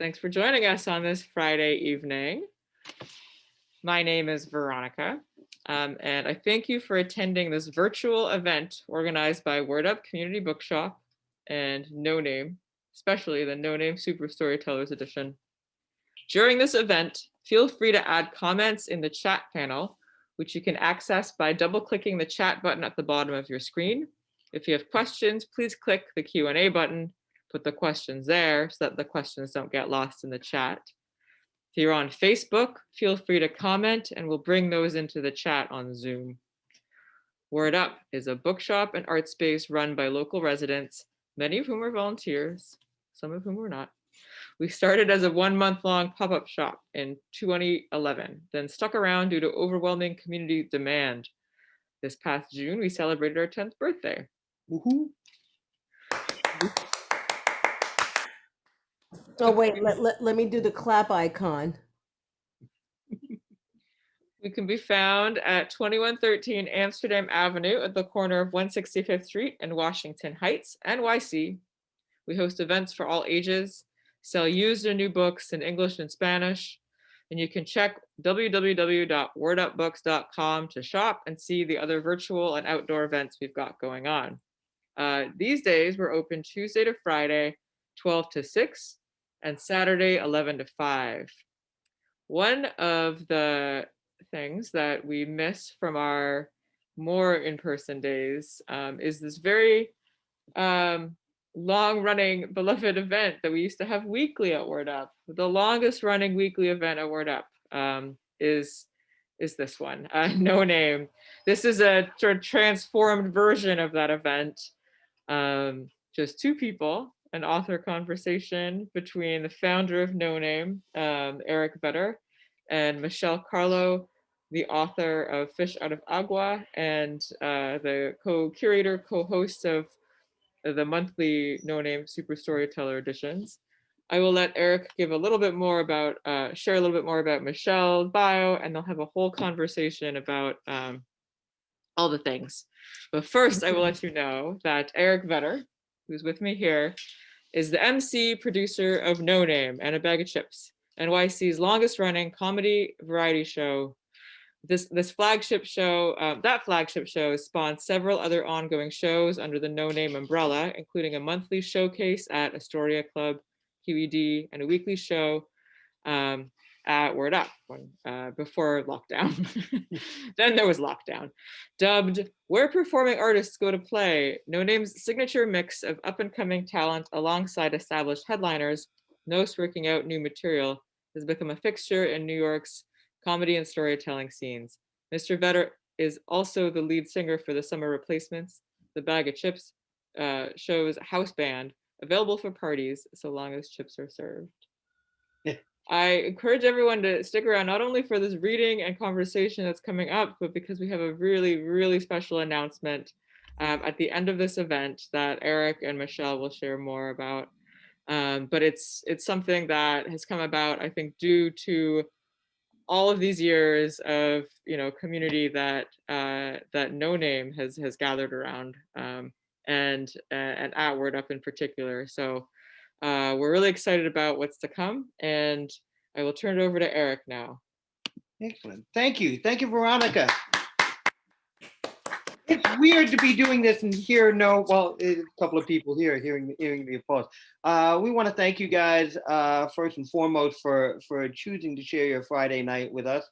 Thanks for joining us on this Friday evening. My name is Veronica, and I thank you for attending this virtual event organized by Word Up Community Bookshop and NoName, especially the NoName Super Storytellers Edition. During this event, feel free to add comments in the chat panel, which you can access by double-clicking the chat button at the bottom of your screen. If you have questions, please click the Q&A button, put the questions there so that the questions don't get lost in the chat. If you're on Facebook, feel free to comment and we'll bring those into the chat on Zoom. Word Up is a bookshop and art space run by local residents, many of whom are volunteers, some of whom are not. We started as a 1-month-long pop-up shop in 2011, then stuck around due to overwhelming community demand. This past June, we celebrated our 10th birthday. Woohoo! Oh, wait, let me do the clap icon. We can be found at 2113 Amsterdam Avenue at the corner of 165th Street and Washington Heights, NYC. We host events for all ages, sell used and new books in English and Spanish, and you can check www.wordupbooks.com to shop and see the other virtual and outdoor events we've got going on. These days, we're open Tuesday to Friday, 12 to 6, and Saturday, 11 to 5. One of the things that we miss from our more in-person days is this very long-running beloved event that we used to have weekly at Word Up. The longest running weekly event at Word Up is this one, NoName. This is a sort of transformed version of that event. Just two people, an author conversation between the founder of NoName, Eric Vedder, and Michele Carlo, the author of Fish Out of Agua, and the co-curator, co-host of the monthly NoName Super Storyteller editions. I will let Eric give a little bit more about, share a little bit more about Michele's bio, and they'll have a whole conversation about all the things. But first, I will let you know that Eric Vedder, who's with me here, is the MC producer of NoName and a Bag of Chips, NYC's longest running comedy variety show. This flagship show, that flagship show spawned several other ongoing shows under the NoName umbrella, including a monthly showcase at Astoria Club, QED, and a weekly show at Word Up before lockdown. Then there was lockdown. Dubbed Where Performing Artists Go to Play, NoName's signature mix of up-and-coming talent alongside established headliners, most working out new material, has become a fixture in New York's comedy and storytelling scenes. Mr. Vedder is also the lead singer for the Summer Replacements, the Bag of Chips show's house band, available for parties so long as chips are served. I encourage everyone to stick around, not only for this reading and conversation that's coming up, but because we have a really, really special announcement at the end of this event that Eric and Michele will share more about. But it's something that has come about, I think, due to all of these years of community that that NoName has gathered around, and at Word Up in particular. So we're really excited about what's to come, and I will turn it over to Eric now. Excellent. Thank you, Veronica. It's weird to be doing this and hear a couple of people here hearing the applause. We want to thank you guys first and foremost for choosing to share your Friday night with us.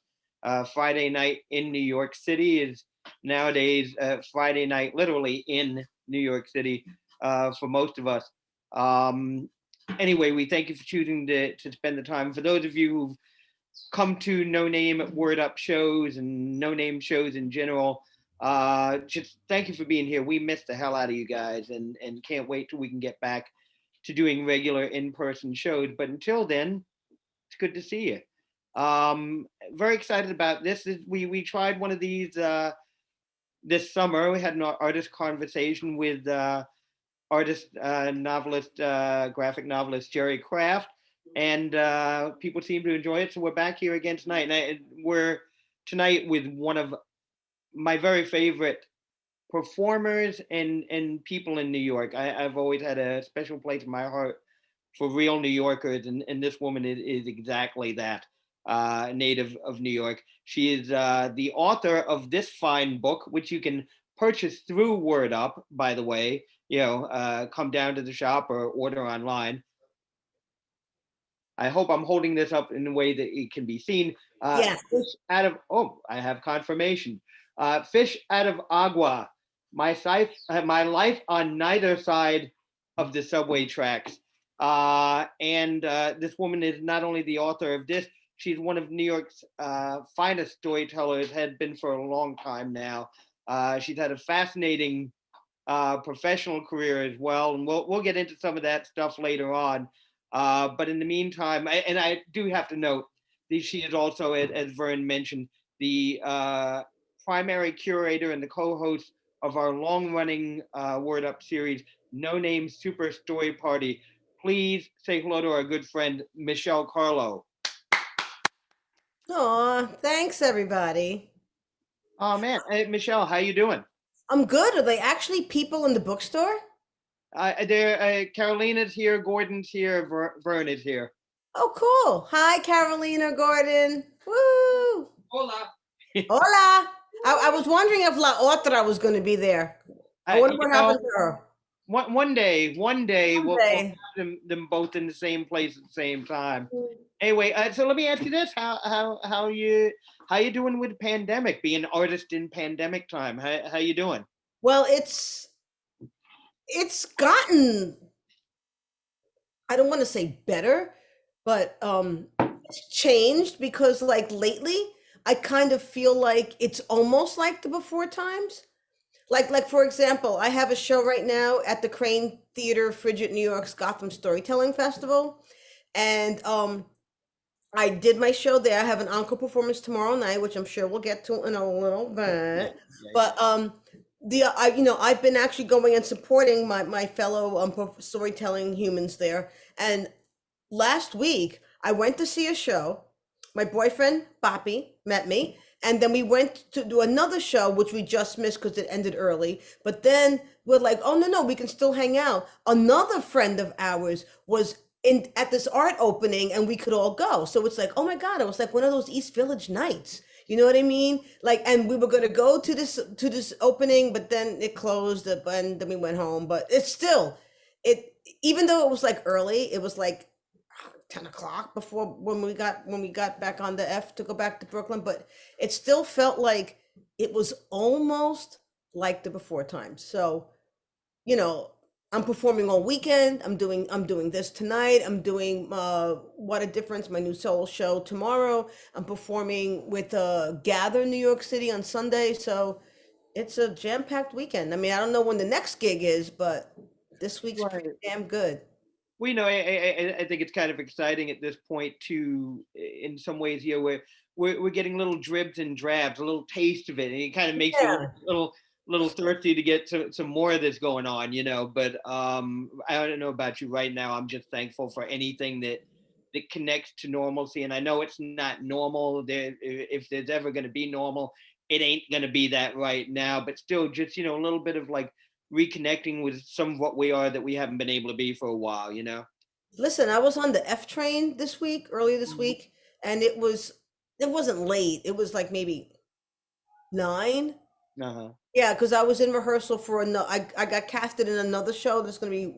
Friday night in New York City is nowadays Friday night literally in New York City for most of us. Anyway, we thank you for choosing to spend the time. For those of you who've come to NoName Word Up shows and NoName shows in general, just thank you for being here. We missed the hell out of you guys and can't wait till we can get back to doing regular in-person shows. But until then, it's good to see you. Very excited about this. We tried one of these this summer. We had an artist conversation with artist, novelist, graphic novelist Jerry Craft, and people seem to enjoy it. So we're back here again tonight, and we're tonight with one of my very favorite performers and people in New York. I've always had a special place in my heart for real New Yorkers, and this woman is exactly that, native of New York. She is the author of this fine book, which you can purchase through Word Up, by the way. Come down to the shop or order online. I hope I'm holding this up in a way that it can be seen. Yes. Fish out of, oh, I have confirmation. Fish Out of Agua, my life on neither side of the subway tracks. And this woman is not only the author of this, she's one of New York's finest storytellers, had been for a long time now. She's had a fascinating professional career as well, and we'll get into some of that stuff later on. But in the meantime, and I do have to note that she is also, as Vern mentioned, the primary curator and the co-host of our long-running Word Up series, NoName Super Story Party. Please say hello to our good friend Michele Carlo. Aw, thanks everybody. Oh man, hey, Michele, how you doing? I'm good. Are they actually people in the bookstore? Carolina's here, Gordon's here, Vern is here. Oh, cool. Hi, Carolina Gordon. Woo! Hola. Hola. I was wondering if La Otra was going to be there. I wonder what happened to her. One day we'll Someday. have them both in the same place at the same time. Anyway, so let me ask you this: how you doing with the pandemic? Being an artist in pandemic time, how you doing? Well, it's gotten, I don't want to say better, but it's changed because like lately I kind of feel like it's almost like the before times. Like for example, I have a show right now at the Crane Theater, Frigid, New York's Gotham Storytelling Festival, and I did my show there. I have an encore performance tomorrow night, which I'm sure we'll get to in a little bit. But I've been actually going and supporting my fellow storytelling humans there. And last week I went to see a show. My boyfriend Boppy met me, and then we went to do another show, which we just missed because it ended early. But then we're like, oh no, we can still hang out. Another friend of ours was in at this art opening, and we could all go. So it's like, oh my God, it was like one of those East Village nights. You know what I mean? Like, and we were gonna go to this opening, but then it closed, and then we went home. But it's still, it even though it was like early, it was like 10 o'clock before when we got back on the F to go back to Brooklyn, but it still felt like it was almost like the before times. So, I'm performing all weekend. I'm doing this tonight. I'm doing What a Difference, my new solo show tomorrow. I'm performing with Gather New York City on Sunday. So it's a jam-packed weekend. I mean, I don't know when the next gig is, but this week's pretty damn good. We know. I think it's kind of exciting at this point too. In some ways, we're getting little dribs and drabs, a little taste of it, and it kind of makes you a little thirsty to get some more of this going on, But I don't know about you right now. I'm just thankful for anything that connects to normalcy, and I know it's not normal. If there's ever going to be normal, it ain't going to be that right now. But still, just a little bit of like reconnecting with some of what we are that we haven't been able to be for a while, Listen, I was on the F train earlier this week, and it wasn't late. It was like maybe 9. Uh-huh. Yeah, because I was in rehearsal for another. I got casted in another show that's going to be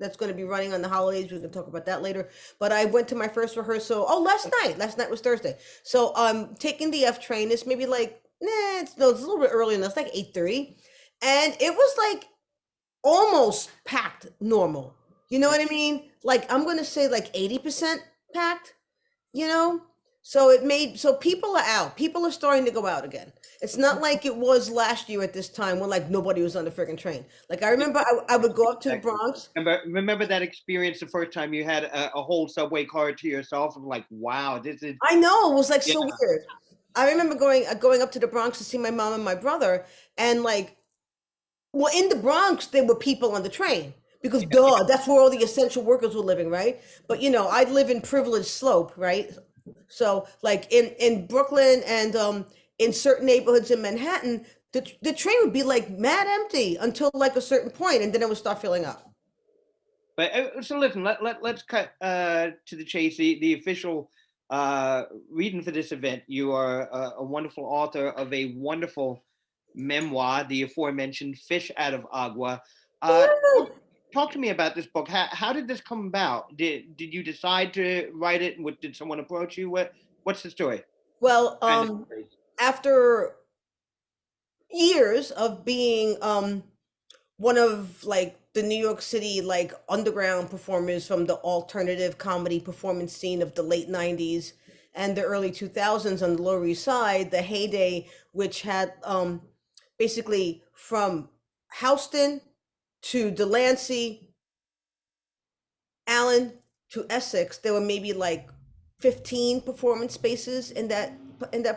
that's going to be running on the holidays. We can talk about that later. But I went to my first rehearsal. Oh, last night. Last night was Thursday. So I'm taking the F train. It's maybe like it's a little bit earlier than that. It's like 8:30, and it was like almost packed normal. You know what I mean? Like I'm gonna say like 80% packed, so people are out. People are starting to go out again. It's not like it was last year at this time when like nobody was on the freaking train. Like I remember I would go up to the Bronx. Remember that experience the first time you had a whole subway car to yourself? I'm like, wow, this is. I know, it was like so weird. I remember going up to the Bronx to see my mom and my brother, and like, well, in the Bronx there were people on the train because duh, that's where all the essential workers were living, right? But I live in privileged slope, right? So like in Brooklyn and in certain neighborhoods in Manhattan, the train would be like mad empty until like a certain point, and then it would start filling up. But so listen, let's cut to the chase. The official reading for this event. You are a wonderful author of a wonderful memoir, the aforementioned Fish Out of Agua. Uh, Woo! talk to me about this book. How did this come about? Did you decide to write it? Did someone approach you? What's the story? Well, Kind of story. after years of being one of like the New York City like underground performers from the alternative comedy performance scene of the late 90s and the early 2000s on the Lower East Side, the heyday, which had basically from Houston to Delancey, Allen to Essex, there were maybe like 15 performance spaces in that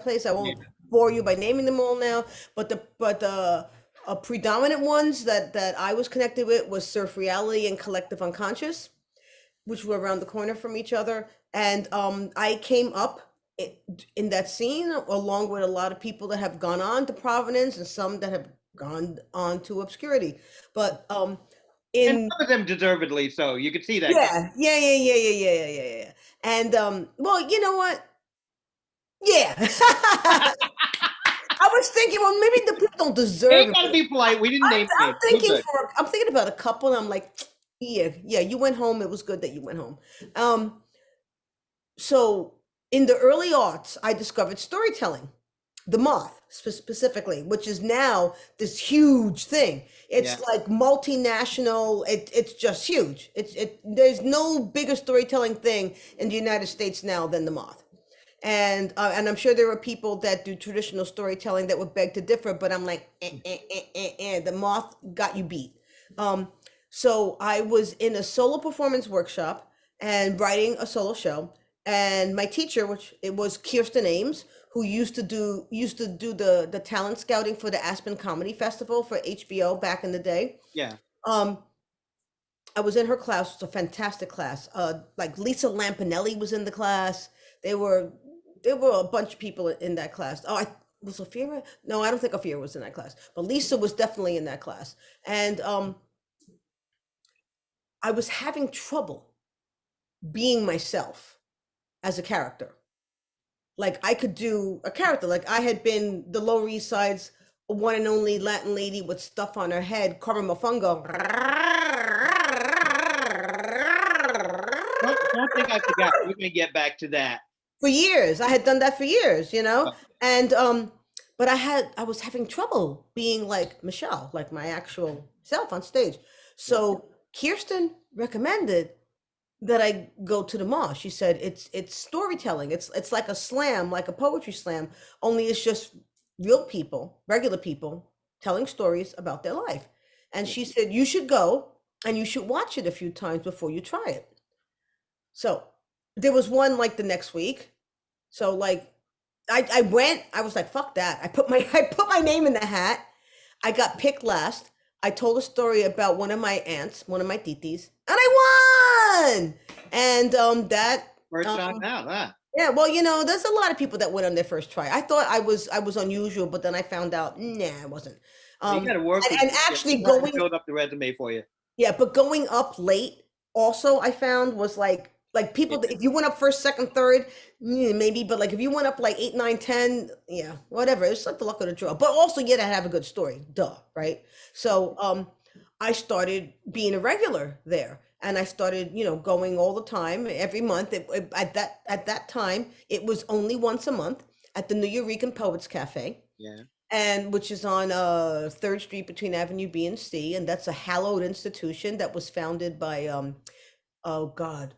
place. I Yeah. won't bore you by naming them all now, but the predominant ones that I was connected with was Surf Reality and Collective Unconscious, which were around the corner from each other. And I came up in that scene along with a lot of people that have gone on to prominence and some that have gone on to obscurity. But And in some of them deservedly so. You could see that. yeah. And well, you know what? Yeah. I was thinking, well, maybe the people don't deserve Ain't it. gotta But be polite. We didn't name I'm names. We're thinking good. I'm thinking about a couple, and I'm like, yeah, you went home. It was good that you went home. So in the early aughts, I discovered storytelling, the moth specifically, which is now this huge thing. It's Yeah. like multinational. It's just huge. There's no bigger storytelling thing in the United States now than the moth. And I'm sure there are people that do traditional storytelling that would beg to differ, but I'm like, the moth got you beat. Um, so I was in a solo performance workshop and writing a solo show, and my teacher, which it was Kirsten Ames, who used to do the talent scouting for the Aspen Comedy Festival for HBO back in the day. Yeah. Um, I was in her class. It was a fantastic class. Like Lisa Lampanelli was in the class. There were there were a bunch of people in that class. Oh, I was Sophia. No, I don't think Sophia was in that class, but Lisa was definitely in that class. And I was having trouble being myself as a character. Like I could do a character. Like I had been the Lower East Side's one and only Latin lady with stuff on her head, Carmen Mofongo. Don't think I forgot. We're gonna get back to that. For years. I had done that for years, you know? Oh, And but I was having trouble being like Michelle, like my actual self on stage. yeah. So Kirsten recommended that I go to the mall. She said it's storytelling. It's like a slam, like a poetry slam, only it's just real people, regular people telling stories about their life. And Yeah. she said you should go and you should watch it a few times before you try it. So there was one like the next week. So like I went, I was like, fuck that. I put my name in the hat. I got picked last. I told a story about one of my aunts, one of my titis, and I won. And that First time out, huh? yeah, well, you know, there's a lot of people that went on their first try. I thought I was unusual, but then I found out, nah, I wasn't. Well, you got to work with And people. actually You have to going build up the resume for you. yeah, but going up late also I found was like Yeah. people that if you went up first, second, third, maybe, but like if you went up like 8, 9, 10, yeah, whatever. It's like the luck of the draw. But also you had to have a good story. Duh, right? So I started being a regular there. And I started, going all the time, every month. At that time, it was only once a month at the Nuyorican Poets Cafe, Yeah. and which is on Third Street between Avenue B and C, and that's a hallowed institution that was founded by oh God,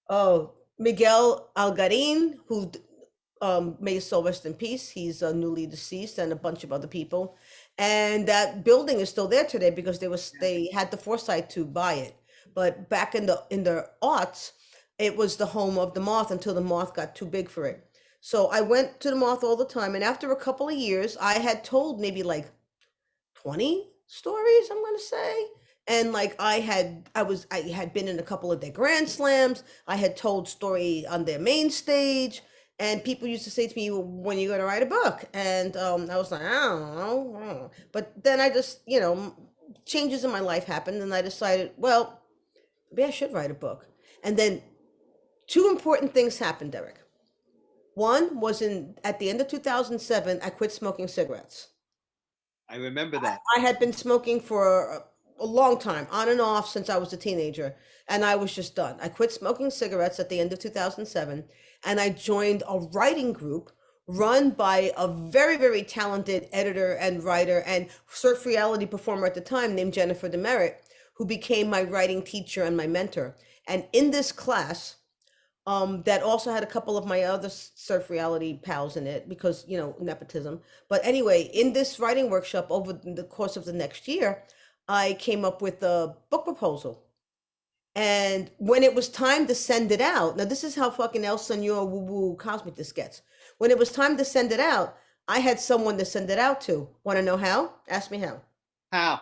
oh Miguel Algarin, who may his soul rest in peace. He's newly deceased, and a bunch of other people. And that building is still there today because they had the foresight to buy it. But back in the aughts, it was the home of the Moth until the Moth got too big for it. So I went to the Moth all the time, and after a couple of years, I had told maybe like 20 stories, I'm gonna say. And like I had been in a couple of their grand slams. I had told story on their main stage, and people used to say to me, "Well, when are you gonna write a book?" And I was like, I don't know. I don't know." But then I just, changes in my life happened, and I decided, well, maybe I should write a book. And then two important things happened, Derek. One was at the end of 2007, I quit smoking cigarettes. I remember that. I had been smoking for a long time, on and off since I was a teenager, and I was just done. I quit smoking cigarettes at the end of 2007, and I joined a writing group run by a very, very talented editor and writer and surf reality performer at the time named Jennifer Demerit, who became my writing teacher and my mentor. And in this class, that also had a couple of my other surf reality pals in it because, nepotism. But anyway, in this writing workshop over the course of the next year, I came up with a book proposal. And when it was time to send it out, now this is how fucking El Senor woo woo cosmic this gets. When it was time to send it out, I had someone to send it out to. Want to know how? Ask me how. How?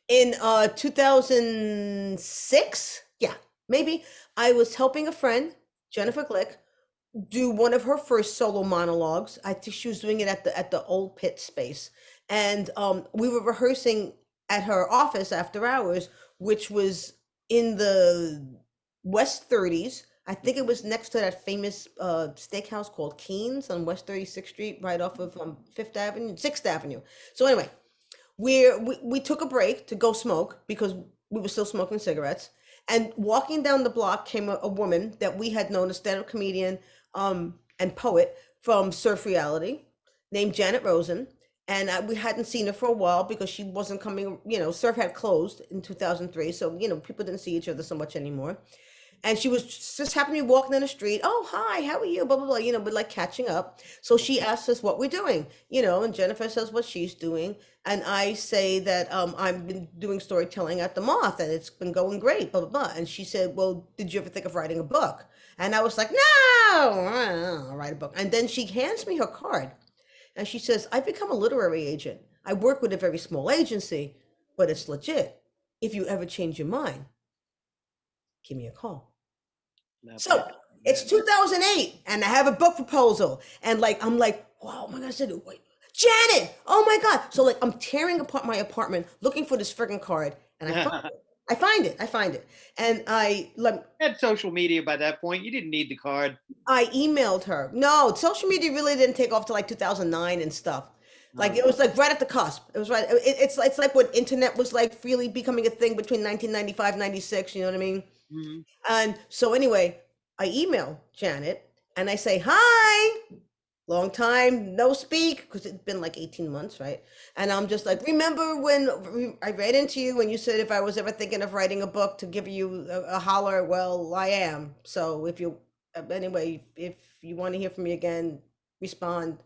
In 2006, yeah, maybe, I was helping a friend, Jennifer Glick, do one of her first solo monologues. I think she was doing it at the old pit space. And we were rehearsing at her office after hours, which was in the West 30s. I think it was next to that famous steakhouse called Keen's on West 36th Street, right off of 5th Avenue, 6th Avenue. So anyway, we took a break to go smoke because we were still smoking cigarettes. And walking down the block came a woman that we had known, a stand-up comedian and poet from Surf Reality, named Janet Rosen. And we hadn't seen her for a while because she wasn't coming, Surf had closed in 2003. So, people didn't see each other so much anymore. And she was just happened to be walking down the street. Oh, hi, how are you? Blah, blah, blah, but like catching up. So she asked us what we're doing, and Jennifer says what she's doing. And I say that I've been doing storytelling at the Moth and it's been going great, blah, blah, blah. And she said, well, did you ever think of writing a book? And I was like, no, I'll write a book. And then she hands me her card and she says, I've become a literary agent. I work with a very small agency, but it's legit. If you ever change your mind, give me a call. So it's 2008 and I have a book proposal and I'm like, wow, my God, I said, wait, Janet, oh my God. So I'm tearing apart my apartment looking for this friggin' card and I find it. And I had social media by that point. You didn't need the card. I emailed her. No, social media really didn't take off till 2009 and stuff. It was right at the cusp. It was right. It's like when internet was freely becoming a thing between 1995, 96, you know what I mean? Mm-hmm. And so anyway, I email Janet and I say, hi, long time no speak, because it's been 18 months, right? And I'm just remember when I read into you when you said if I was ever thinking of writing a book to give you a holler, well, I am. So if you want to hear from me again, respond.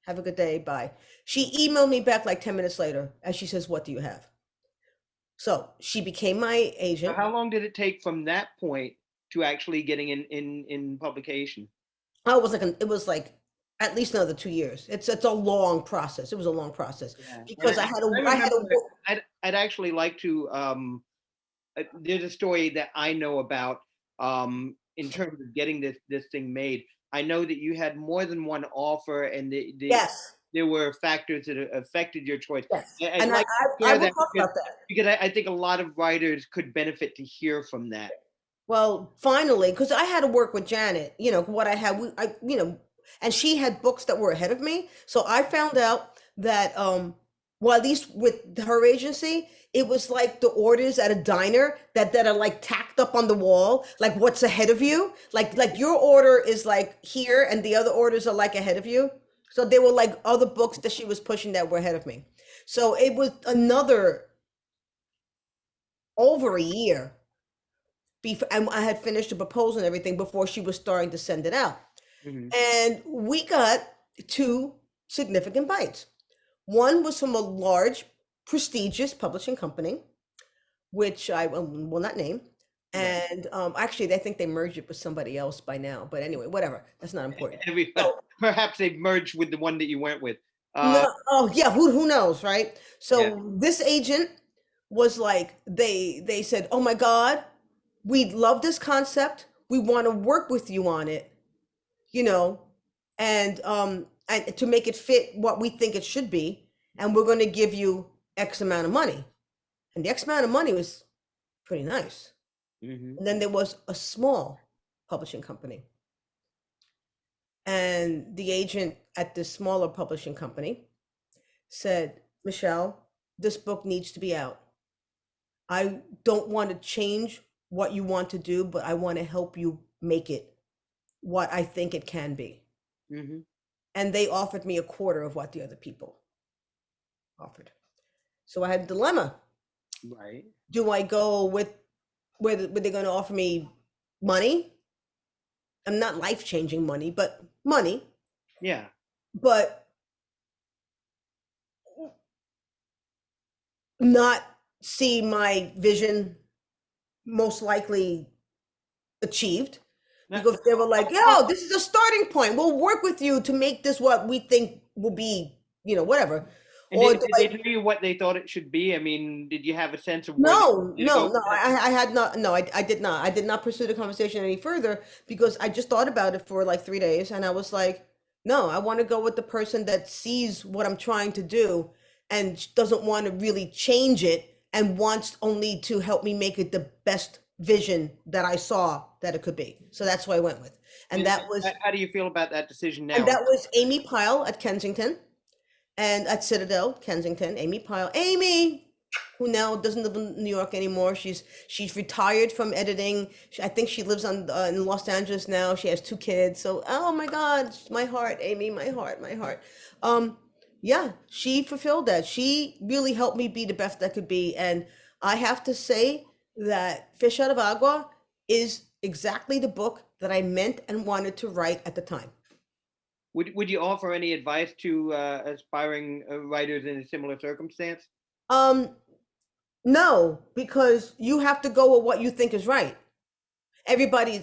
Have a good day. Bye. She emailed me back 10 minutes later and she says, what do you have? So she became my agent. So how long did it take from that point to actually getting in publication? Oh, it was at least another 2 years. It's a long process. It was a long process because I'd actually like to. There's a story that I know about in terms of getting this thing made. I know that you had more than one offer, and yes, there were factors that affected your choice. Yes. And I will talk about that because I think a lot of writers could benefit to hear from that. Well, finally, because I had to work with Janet, what I had, and she had books that were ahead of me. So I found out that, well, at least with her agency, it was like the orders at a diner that are tacked up on the wall, what's ahead of you. Like your order is here and the other orders are ahead of you. So they were other books that she was pushing that were ahead of me. So it was over a year and I had finished the proposal and everything before she was starting to send it out. Mm-hmm. And we got two significant bites. One was from a large, prestigious publishing company, which I will not name. And actually, I think they merged it with somebody else by now. But anyway, whatever. That's not important. Perhaps they merged with the one that you went with. No, oh, yeah. Who knows, right? So this agent was they said, oh, my God, we love this concept. We want to work with you on it, and to make it fit what we think it should be. And we're going to give you X amount of money. And the X amount of money was pretty nice. Mhm. And then there was a small publishing company. And the agent at this smaller publishing company said, Michelle, this book needs to be out. I don't want to change what you want to do, but I want to help you make it what I think it can be. Mhm. And they offered me a quarter of what the other people offered. So I had a dilemma. Right. Do I go with where they're going to offer me money? I'm not life-changing money, but money. Yeah. But not see my vision most likely achieved, Now, because they were like, how- yo, this is a starting point. We'll work with you to make this what we think will be, whatever. and Or did they tell you what they thought it should be? I mean, did you have a sense of where they no, wanted you to no, go no. with that? I had not. No, I did not. I did not pursue the conversation any further because I just thought about it for like 3 days, and I was like, no, I want to go with the person that sees what I'm trying to do and doesn't want to really change it and wants only to help me make it the best vision that I saw that it could be. So that's what I went with, and that was How do you feel about that decision and now? that was Amy Pyle at Kensington. And at Citadel, Kensington, Amy Pyle. Amy, who now doesn't live in New York anymore. She's retired from editing. I think she lives in Los Angeles now. She has 2 kids. So, oh my God, my heart, Amy, my heart, my heart. Yeah, she fulfilled that. She really helped me be the best I could be. And I have to say that Fish Out of Agua is exactly the book that I meant and wanted to write at the time. Would you offer any advice to aspiring writers in a similar circumstance? Um, No, because you have to go with what you think is right. Everybody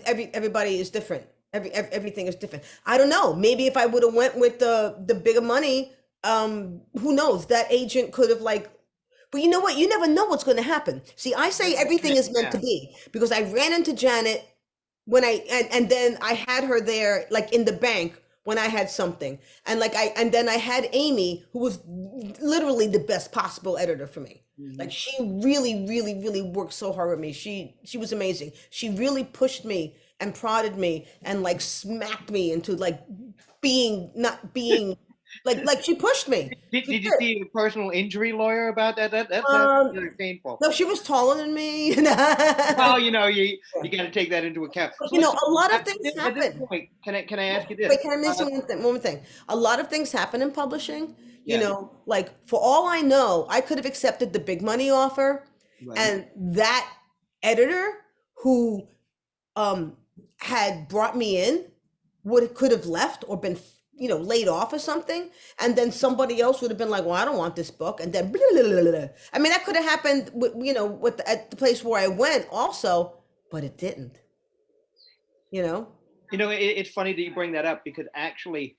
is different. Everything is different. I don't know. Maybe if I would have went with the bigger money, who knows? That agent could have like, but you know what? You never know what's going to happen. See, I say everything is meant to Yeah. be because I ran into Janet when and then I had her there like in the bank when I had something. And then I had Amy, who was literally the best possible editor for me. Mhm. Like she really, really, really worked so hard with me. She was amazing. She really pushed me and prodded me and like smacked me into like being not being like she pushed me. She Did you did. see a personal injury lawyer about that? That sounds Um, really painful. no, she was taller than me. Well, you got to take that into account. But, Listen, a lot of things at this happen. point, can I ask you this? Wait, can I mention one thing? A lot of things happen in publishing. Yeah. Like for all I know, I could have accepted the big money offer, Right. and that editor who had brought me in could have left or been laid off or something, and then somebody else would have been like, well, I don't want this book, and then blah, blah, blah, blah, blah. I mean, that could have happened at the place where I went also, but it didn't. It's funny that you bring that up because actually,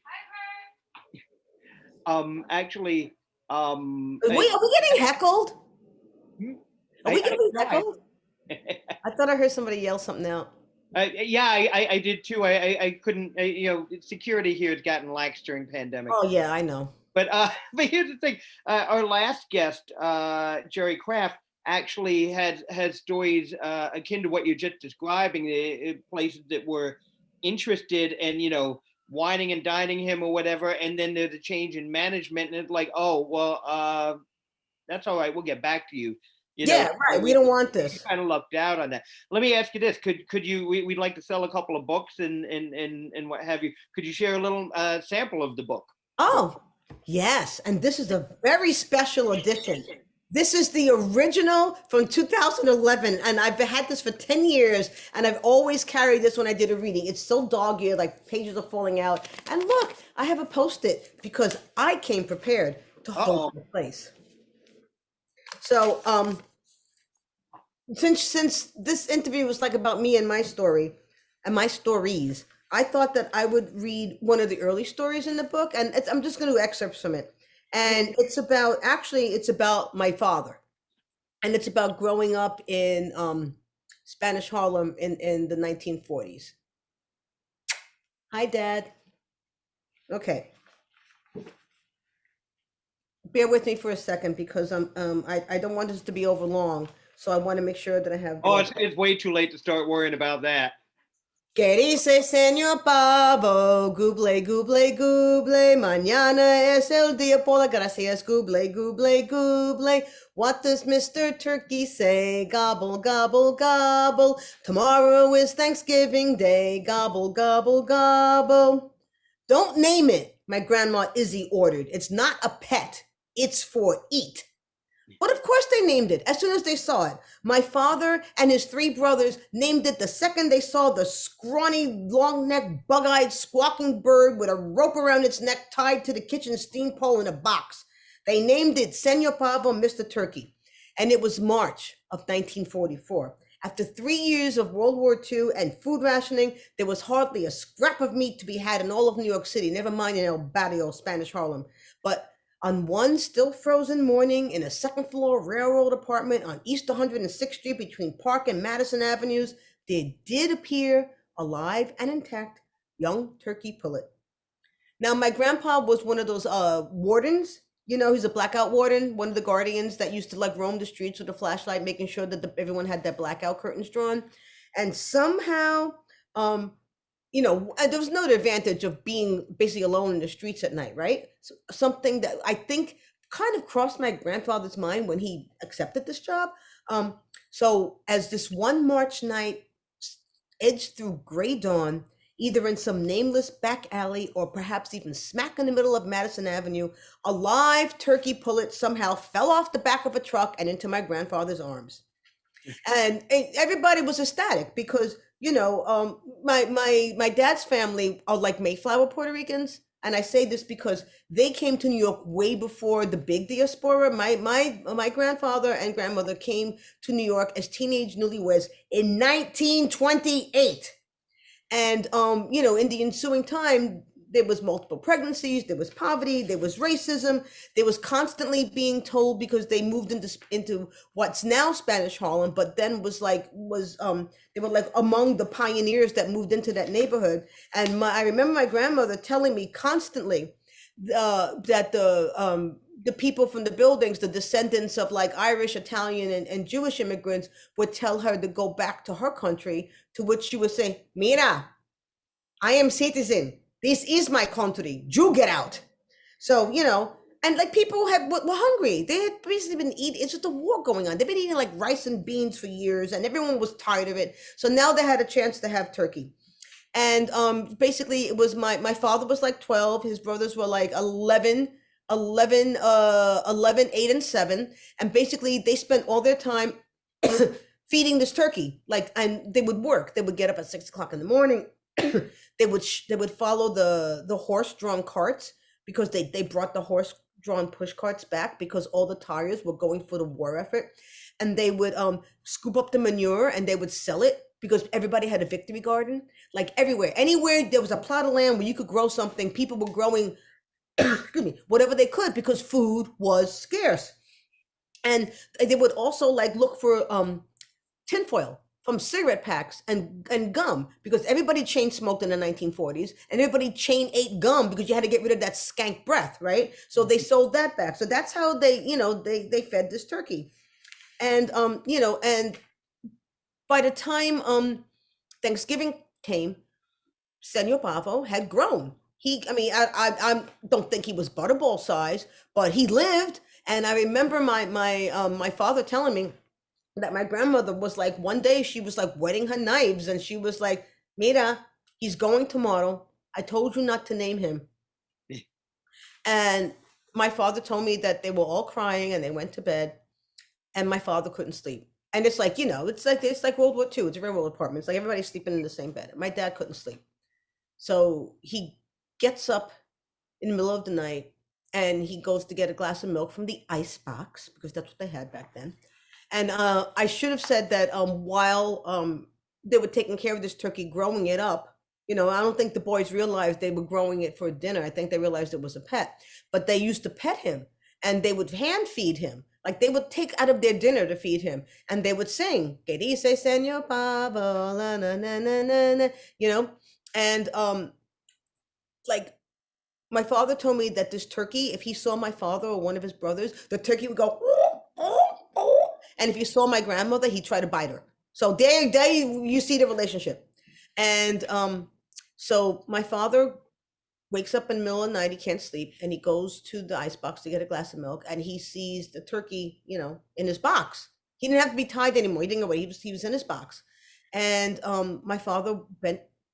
actually, Are we getting heckled? hmm, Are we getting no, heckled? I thought I heard somebody yell something out. yeah, I did too. I couldn't. Security here has gotten lax during pandemic. Oh yeah, I know. But but here's the thing: our last guest, Jerry Kraft, actually had stories akin to what you're just describing. The places that were interested and whining and dining him or whatever, and then there's a change in management, and it's like, oh well, that's all right. We'll get back to you. Yeah, So right. We don't want you this. kind of lucked out on that. Let me ask you this: Could you? We'd like to sell a couple of books and what have you. Could you share a little sample of the book? Oh, yes. And this is a very special edition. This is the original from 2011, and I've had this for 10 years, and I've always carried this when I did a reading. It's so dog-eared, like pages are falling out. And look, I have a Post-it because I came prepared to hold the place. So, since this interview was like about me and my story and my stories, I thought that I would read one of the early stories in the book, and I'm just going to excerpt from it. And it's about my father, and it's about growing up in Spanish Harlem in the 1940s. Hi, Dad. Okay, bear with me for a second because I don't want this to be over long. So I want to make sure that I have. Oh, it's way too late to start worrying about that. ¿Qué dice señor pavo? Guble, guble, guble. Mañana es el día por la gracias. Guble, guble, guble. What does Mr. Turkey say? Gobble, gobble, gobble. Tomorrow is Thanksgiving Day. Gobble, gobble, gobble. Don't name it, my grandma Izzy ordered. It's not a pet. It's for eat. But of course they named it as soon as they saw it. My father and his three brothers named it the second they saw the scrawny, long-necked, bug-eyed, squawking bird with a rope around its neck tied to the kitchen steam pole in a box. They named it Senor Pavo, Mr. Turkey. And it was March of 1944. After 3 years of World War II and food rationing, there was hardly a scrap of meat to be had in all of New York City, never mind in El Barrio, Spanish Harlem. But on one still frozen morning in a second floor railroad apartment on East 106th Street between Park and Madison Avenues, there did appear, alive and intact, young Turkey Pullet. Now, my grandpa was one of those wardens. You know, he's a blackout warden, one of the guardians that used to like roam the streets with a flashlight, making sure that everyone had their blackout curtains drawn. And somehow, you know, there was another advantage of being basically alone in the streets at night, right? So, something that I think kind of crossed my grandfather's mind when he accepted this job. So as this one March night edged through gray dawn, either in some nameless back alley or perhaps even smack in the middle of Madison Avenue, a live turkey pullet somehow fell off the back of a truck and into my grandfather's arms. And everybody was ecstatic because, you know, my dad's family are like Mayflower Puerto Ricans. And I say this because they came to New York way before the big diaspora. My grandfather and grandmother came to New York as teenage newlyweds in 1928. And, you know, in the ensuing time, there was multiple pregnancies, there was poverty, there was racism, there was constantly being told because they moved into what's now Spanish Harlem, but then they were like among the pioneers that moved into that neighborhood. And I remember my grandmother telling me constantly that the people from the buildings, the descendants of like Irish, Italian, and Jewish immigrants would tell her to go back to her country, to which she would say, Mira, I am citizen. This is my country. You get out. So, you know, and like people were hungry. They had basically been eating, it's just a war going on. They've been eating like rice and beans for years and everyone was tired of it. So now they had a chance to have turkey. And basically it was my father was like 12. His brothers were like 11, 8 and 7. And basically they spent all their time feeding this turkey. Like, and they would work. They would get up at 6 o'clock in the morning. They would follow the horse-drawn carts because they brought the horse-drawn push carts back because all the tires were going for the war effort, and they would scoop up the manure and they would sell it because everybody had a victory garden, like everywhere, anywhere there was a plot of land where you could grow something, people were growing, excuse me, whatever they could because food was scarce, and they would also like look for tinfoil from cigarette packs and gum because everybody chain smoked in the 1940s and everybody chain ate gum because you had to get rid of that skank breath, right? So they sold that back. So that's how they, you know, they fed this turkey. And, you know, and by the time Thanksgiving came, Senor Pavo had grown. I don't think he was butterball size, but he lived. And I remember my father telling me that my grandmother was like, one day she was like wetting her knives and she was like, Mira, he's going tomorrow. I told you not to name him. And my father told me that they were all crying and they went to bed and my father couldn't sleep. And it's like, you know, it's like World War II. It's a railroad apartment. It's like everybody's sleeping in the same bed. My dad couldn't sleep. So he gets up in the middle of the night and he goes to get a glass of milk from the ice box because that's what they had back then. And I should have said that while they were taking care of this turkey, growing it up, you know, I don't think the boys realized they were growing it for dinner. I think they realized it was a pet, but they used to pet him and they would hand feed him. Like they would take out of their dinner to feed him and they would sing, "Que dice Señor Pavo, la, na, na, na, na, na," you know? And like my father told me that this turkey, if he saw my father or one of his brothers, the turkey would go, "Ooh, ooh, ooh," And if you saw my grandmother, he'd try to bite her. So there you see the relationship. And so my father wakes up in the middle of the night, he can't sleep, and he goes to the icebox to get a glass of milk, and he sees the turkey, in his box. He didn't have to be tied anymore. He didn't go away. He was in his box. And my father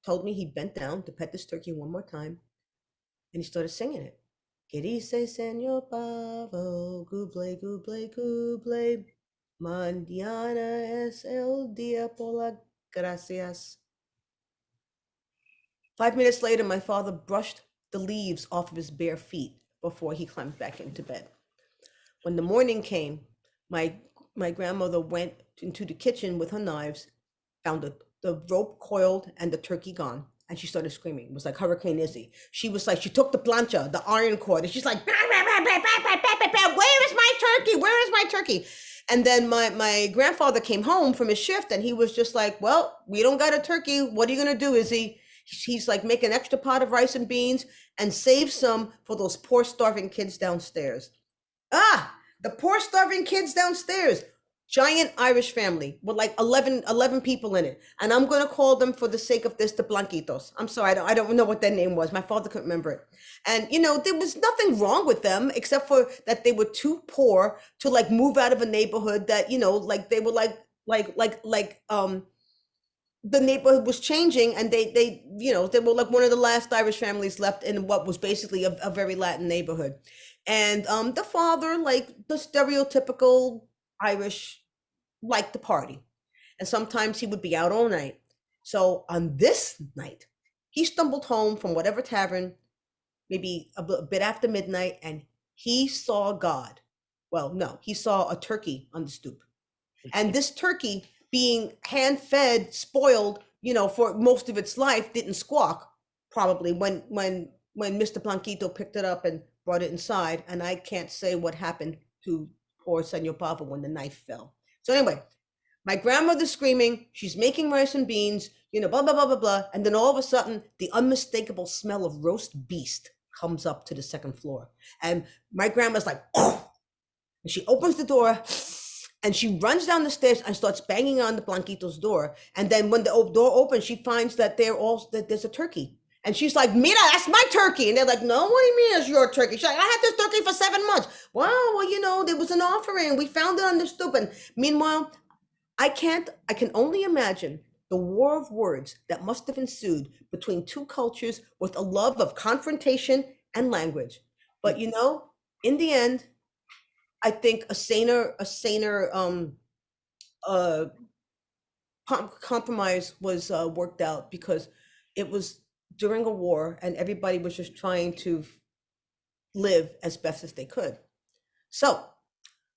told me he bent down to pet this turkey one more time, and he started singing it. Que dice Señor Pavo, guble, guble, guble, mañana es el día por las gracias. 5 minutes later, my father brushed the leaves off of his bare feet before he climbed back into bed. When the morning came, my grandmother went into the kitchen with her knives, found the rope coiled and the turkey gone, and she started screaming. It was like Hurricane Izzy. She was like, she took the plancha, the iron cord, and she's like, bah, bah, bah, bah, bah, bah, bah, bah, bah, where is my turkey? Where is my turkey? And then my grandfather came home from his shift, and he was just like, well, we don't got a turkey. What are you gonna do, Izzy? He's like, make an extra pot of rice and beans and save some for those poor starving kids downstairs. The poor starving kids downstairs. Giant Irish family with like 11 people in it. And I'm going to call them, for the sake of this, the Blanquitos. I'm sorry, I don't know what their name was. My father couldn't remember it. And, there was nothing wrong with them except for that they were too poor to like move out of a neighborhood that, like they were the neighborhood was changing, and they were like one of the last Irish families left in what was basically a very Latin neighborhood. And the father, like the stereotypical Irish, liked to party, and sometimes he would be out all night. So on this night, he stumbled home from whatever tavern, maybe a bit after midnight, and he saw God. Well, no, he saw a turkey on the stoop, and this turkey, being hand-fed, spoiled, for most of its life, didn't squawk, probably, when Mr. Blanquito picked it up and brought it inside. And I can't say what happened to poor Senor Pavo when the knife fell. So anyway, my grandmother's screaming, she's making rice and beans, blah, blah, blah, blah, blah. And then all of a sudden, the unmistakable smell of roast beast comes up to the second floor. And my grandma's like, oh! And she opens the door, and she runs down the stairs and starts banging on the Blanquito's door. And then when the door opens, she finds that there's a turkey. And she's like, Mira, that's my turkey. And they're like, no, what do you mean it's your turkey? She's like, I had this turkey for 7 months. Well, there was an offering. We found it on the stoop. And meanwhile, I can only imagine the war of words that must have ensued between two cultures with a love of confrontation and language. But in the end, I think a saner compromise was worked out, because it was during a war and everybody was just trying to live as best as they could. So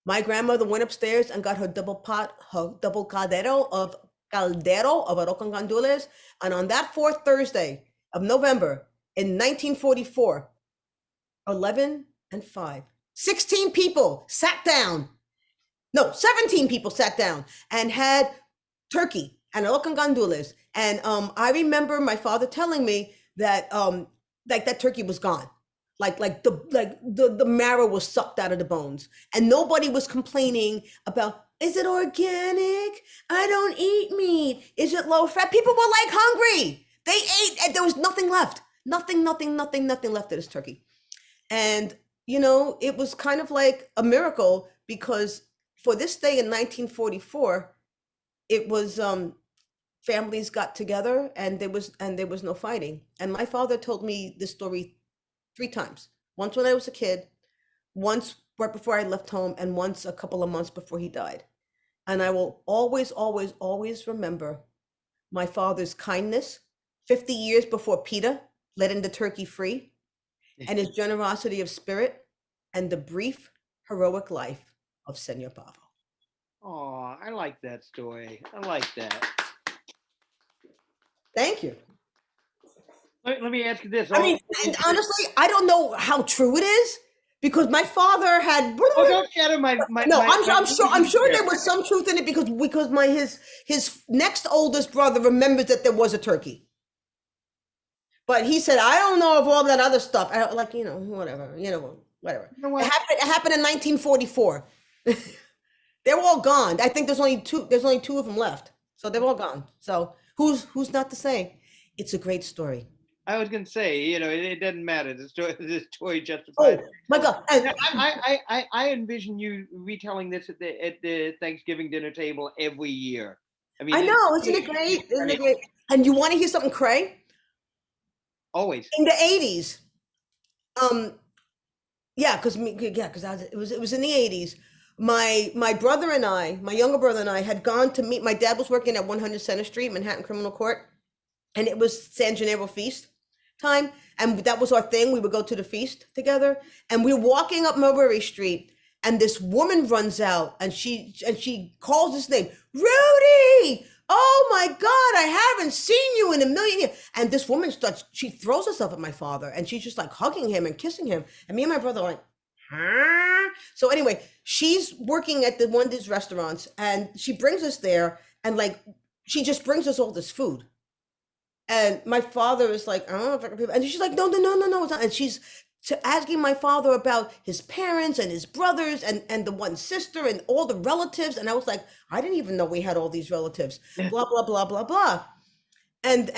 my grandmother went upstairs and got her double caldero of arroz con gandules, and on that fourth Thursday of November in 1944, 11 and 5. 16 people sat down. No, 17 people sat down and had turkey and arroz con gandules. And I remember my father telling me that that turkey was gone. Like the marrow was sucked out of the bones. And nobody was complaining about, is it organic? I don't eat meat. Is it low fat? People were like hungry. They ate, and there was nothing left. Nothing left of this turkey. And it was kind of like a miracle, because for this day in 1944, it was families got together, and there was no fighting. And my father told me this story 3 times. Once when I was a kid, once right before I left home, and once a couple of months before he died. And I will always, always, always remember my father's kindness 50 years before PETA letting the turkey free, and his generosity of spirit, and the brief, heroic life of Senor Pavo. Oh, I like that story. I like that. Thank you. Let me ask you this. I mean, honestly, I don't know how true it is, because my father had. Oh, don't shatter my. No, I'm sure there was some truth in it, because his next oldest brother remembers that there was a turkey. But he said, I don't know of all that other stuff. Whatever. Whatever. You know what? It happened in 1944. They're all gone. I think there's only two. There's only two of them left. So they're all gone. So who's not to say? It's a great story. I was going to say, it doesn't matter. The story justifies. Oh my God! And Now, I envision you retelling this at the Thanksgiving dinner table every year. I mean, I know, isn't it great? Isn't it great? And you want to hear something cray? Always. In the 80s, yeah, because it was in the 80s. My brother and I, my younger brother and I, had gone to meet. My dad was working at 100 Center Street, Manhattan Criminal Court, and it was San Gennaro feast time, and that was our thing. We would go to the feast together, and we were walking up Mulberry Street, and this woman runs out, and she calls his name, Rudy. Oh my God, I haven't seen you in a million years. And this woman she throws herself at my father, and she's just like hugging him and kissing him. And me and my brother are like, huh? So anyway, she's working at one of these restaurants, and she brings us there, and like, she just brings us all this food. And my father is like, I don't know if I can, and she's like, no, it's not. And she's asking my father about his parents and his brothers and the one sister and all the relatives. And I was like, I didn't even know we had all these relatives, blah, blah, blah, blah, blah. And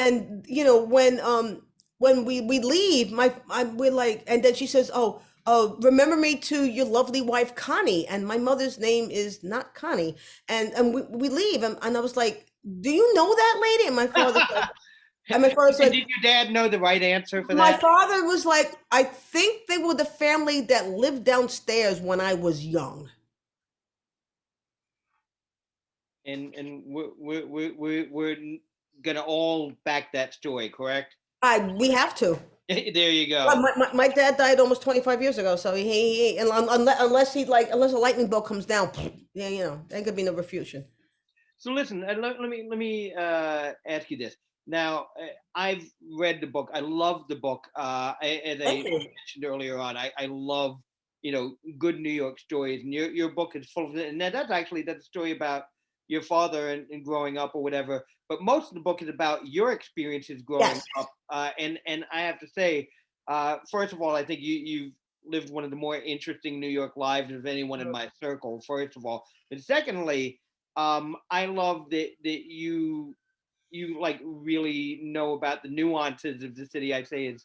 when we leave, we're like, and then she says, oh, remember me to your lovely wife, Connie. And my mother's name is not Connie. And we leave. And I was like, do you know that lady? And my father's like, and my father said, did your dad know the right answer for my that? father was like, I think they were the family that lived downstairs when I was young. And we're gonna all back that story, correct? We have to. There you go. Well, my dad died almost 25 years ago, so he unless a lightning bolt comes down, yeah, there could be no refutation. So listen, let me ask you this. Now, I've read the book. I love the book. As I mentioned earlier on, I love, good New York stories. And your book is full of it. And that's a story about your father and growing up or whatever. But most of the book is about your experiences growing up. And I have to say, first of all, I think you've lived one of the more interesting New York lives of anyone in my circle, first of all. But secondly, I love that you like really know about the nuances of the city. I say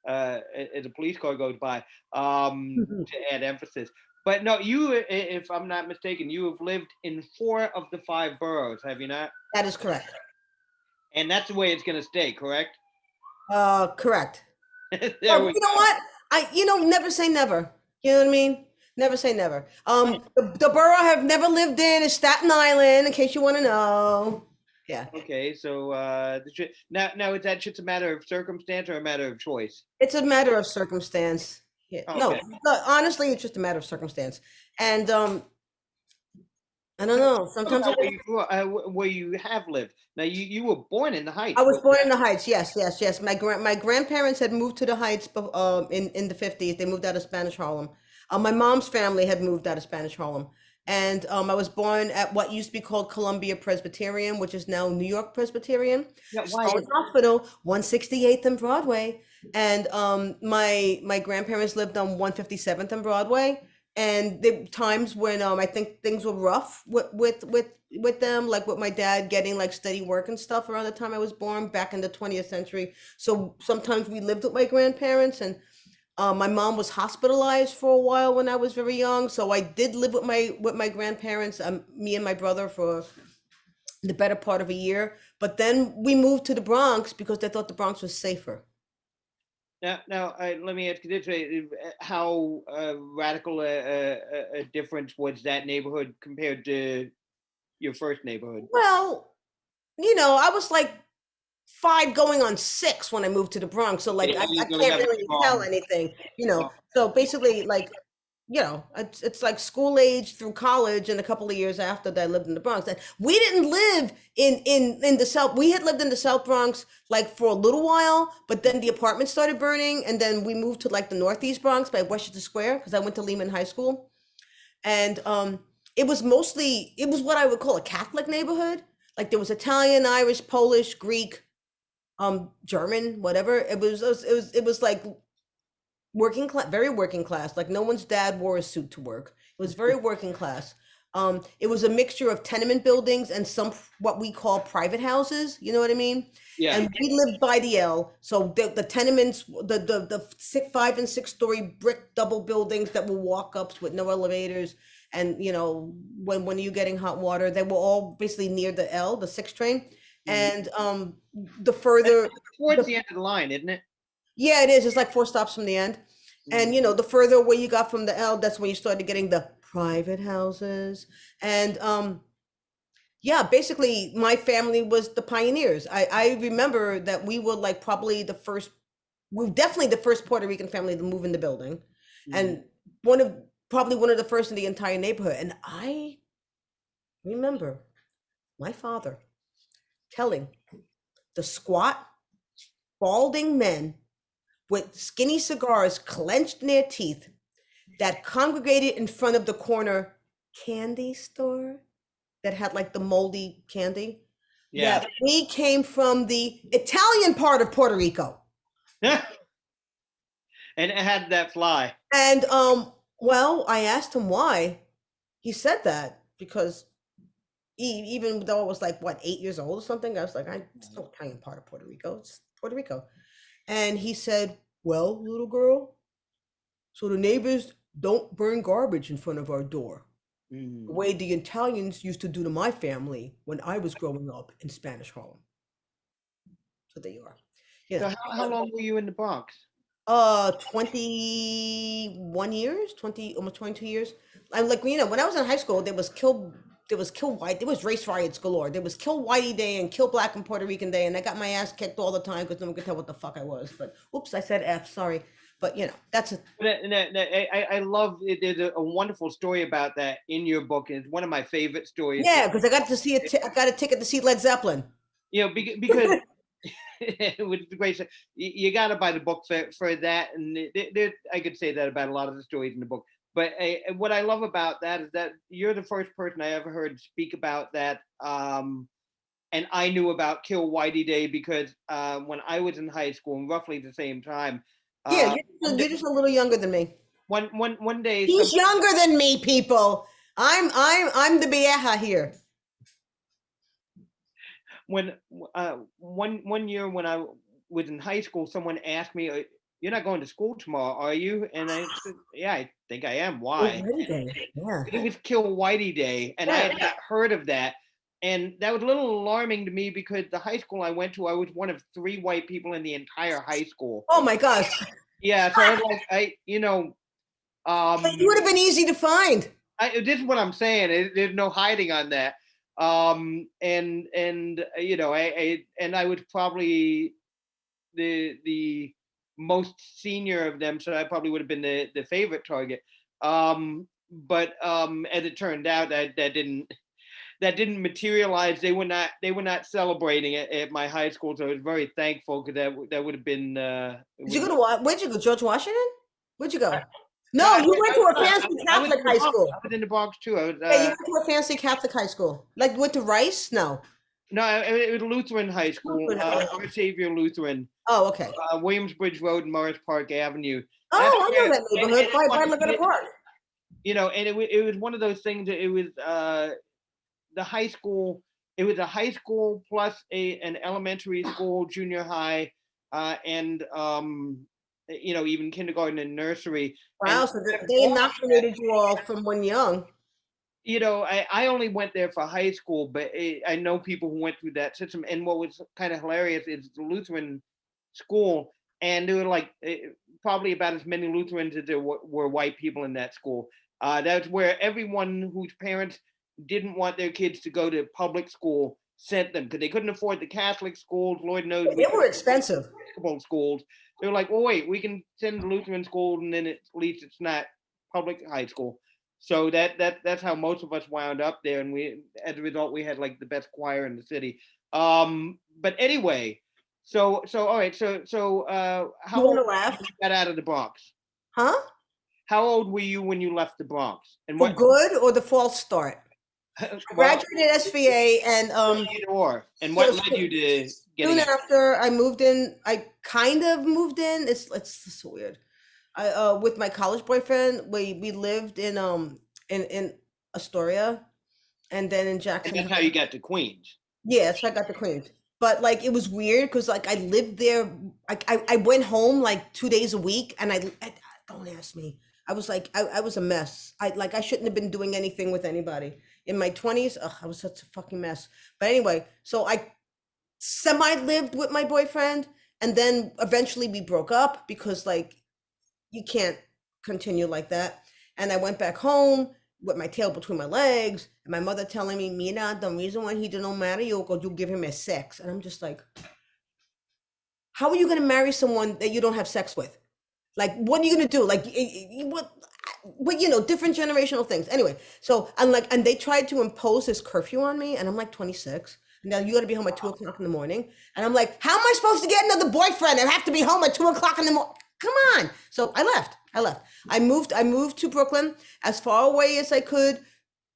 as a police car goes by, to add emphasis. But no, you, if I'm not mistaken, you have lived in 4 of the 5 boroughs, have you not? That is correct. And that's the way it's going to stay, correct? Correct. You know what? Never say never. You know what I mean? Never say never. The borough I've never lived in is Staten Island, in case you want to know. Yeah. Okay, so now is that just a matter of circumstance or a matter of choice? It's a matter of circumstance. Yeah. Okay. No, honestly, it's just a matter of circumstance. And I don't know. Sometimes where you have lived. Now you were born in the Heights. I was born in the Heights. Yes. My grandparents had moved to the Heights in the 50s. They moved out of Spanish Harlem. My mom's family had moved out of Spanish Harlem. And I was born at what used to be called Columbia Presbyterian, which is now New York Presbyterian. Yeah, why? Hospital, 168th and Broadway. And my grandparents lived on 157th and Broadway. And there were times when I think things were rough with them, like with my dad getting like steady work and stuff around the time I was born back in the 20th century. So sometimes we lived with my grandparents, and my mom was hospitalized for a while when I was very young. So I did live with my grandparents, me and my brother, for the better part of a year. But then we moved to the Bronx because they thought the Bronx was safer. Now, let me ask you this way: how radical a difference was that neighborhood compared to your first neighborhood? Well, I was like 5 going on 6 when I moved to the Bronx, so like I can't really tell anything, So basically, like, it's like school age through college and a couple of years after that I lived in the Bronx. And we didn't live in the South. We had lived in the South Bronx like for a little while, but then the apartment started burning, and then we moved to like the Northeast Bronx by Westchester Square because I went to Lehman High School, and it was what I would call a Catholic neighborhood. Like there was Italian, Irish, Polish, Greek, German, whatever. It was like working class, very working class. Like no one's dad wore a suit to work. It was very working class. It was a mixture of tenement buildings and some what we call private houses. You know what I mean? Yeah. And we lived by the L, so the tenements, the 5 and 6 story brick double buildings that were walk ups with no elevators, and you know when you're getting hot water, they were all basically near the L, the 6 train, and the further Towards the, the end of the line, isn't it? yeah, it is. It's like 4 stops from the end, and you know the further away you got from the L, that's when you started getting the private houses, and yeah, basically my family was the pioneers. I remember that we were like probably the first, we were definitely the first Puerto Rican family to move in the building, and probably one of the first in the entire neighborhood. And I remember my father telling the squat, balding men with skinny cigars clenched in their teeth that congregated in front of the corner candy store that had like the moldy candy. Yeah. That we came from the Italian part of Puerto Rico. And it had that fly. And well, I asked him why. He said that because even though I was like what 8 years old or something, I was like, it's no Italian part of Puerto Rico. It's Puerto Rico. And he said, well, little girl, so the neighbors don't burn garbage in front of our door. The way the Italians used to do to my family when I was growing up in Spanish Harlem. So there you are. Yeah. So how long were you in the Bronx? 21 years, almost 22 years. I'm like, you know, when I was in high school, there was kill white, there was race riots galore. There was kill whitey day and kill black and Puerto Rican day, and I got my ass kicked all the time because no one could tell what the fuck I was. But oops, I said F, sorry. But you know, that's a I love it. There's a wonderful story about that in your book, and it's one of my favorite stories. yeah, because I got to see I got a ticket to see Led Zeppelin. You know, because it was great. You got to buy the book for that, and I could say that about a lot of the stories in the book. But what I love about that is that you're the first person I ever heard speak about that. And I knew about Kill Whitey Day because when I was in high school, roughly the same time. Yeah, you're just a little younger than me. One day. He's younger than me, people. I'm the vieja here. When one year when I was in high school, someone asked me, "You're not going to school tomorrow, are you?" And I said, "Yeah, I think I am. Why?" Yeah. It was Kill Whitey Day, and I had not heard of that. And that was a little alarming to me because the high school I went to, I was one of 3 white people in the entire high school. Oh my gosh. Yeah, so I was like, it would have been easy to find. This is what I'm saying. There's no hiding on that. And you know, I was probably the most senior of them, so I probably would have been the favorite target. But as it turned out, that didn't materialize. They were not celebrating it at my high school, so I was very thankful because that would have been. Did you go to where'd you go? George Washington? Where'd you go? No, you went to a fancy Catholic high school. I was in the Bronx too. Yeah, you went to a fancy Catholic high school. Like you went to Rice? No. No, it was Lutheran high school. Our Savior Lutheran. Oh, okay. Williamsbridge Road and Morris Park Avenue. Oh, I know that neighborhood. By Laguna Park. You know, and it was one of those things that it was the high school. It was a high school plus an elementary school, junior high, and you know, even kindergarten and nursery. Wow, and so they indoctrinated you all from when young. You know, I only went there for high school, but I know people who went through that system. And what was kind of hilarious is the Lutheran school, and there were like probably about as many Lutherans as there were white people in that school. That's where everyone whose parents didn't want their kids to go to public school sent them because they couldn't afford the Catholic schools. Lord knows they were expensive. Schools. They were like, well, wait, we can send the Lutheran school, and then at least it's not public high school. So that's how most of us wound up there, and we, as a result, we had like the best choir in the city. But anyway, so all right, so how old were you when you got out of the Bronx? Huh? How old were you when you left the Bronx? And what good or the false start? Graduated SVA and and what led you to getting soon after I moved in? I kind of moved in. It's so weird. I with my college boyfriend, we lived in Astoria, and then in And Jackson that's how Heights. you got to Queens. Yeah, so I got the Queens. But like it was weird because like I lived there. I went home like 2 days a week, and don't ask me. I was like I was a mess. I shouldn't have been doing anything with anybody in my 20s. Ugh, I was such a fucking mess. But anyway, so I semi lived with my boyfriend, and then eventually we broke up because like you can't continue like that. And I went back home with my tail between my legs, and my mother telling me, Mina, the reason why he didn't marry you because you give him a sex. And I'm just like, how are you going to marry someone that you don't have sex with? Like, what are you going to do? Like, what? But you know, different generational things. Anyway, so I'm like, and they tried to impose this curfew on me, and I'm like 26. Now you got to be home at 2 o'clock in the morning, and I'm like, how am I supposed to get another boyfriend? I have to be home at 2 o'clock in the morning. Come on. So I left. I moved to Brooklyn as far away as I could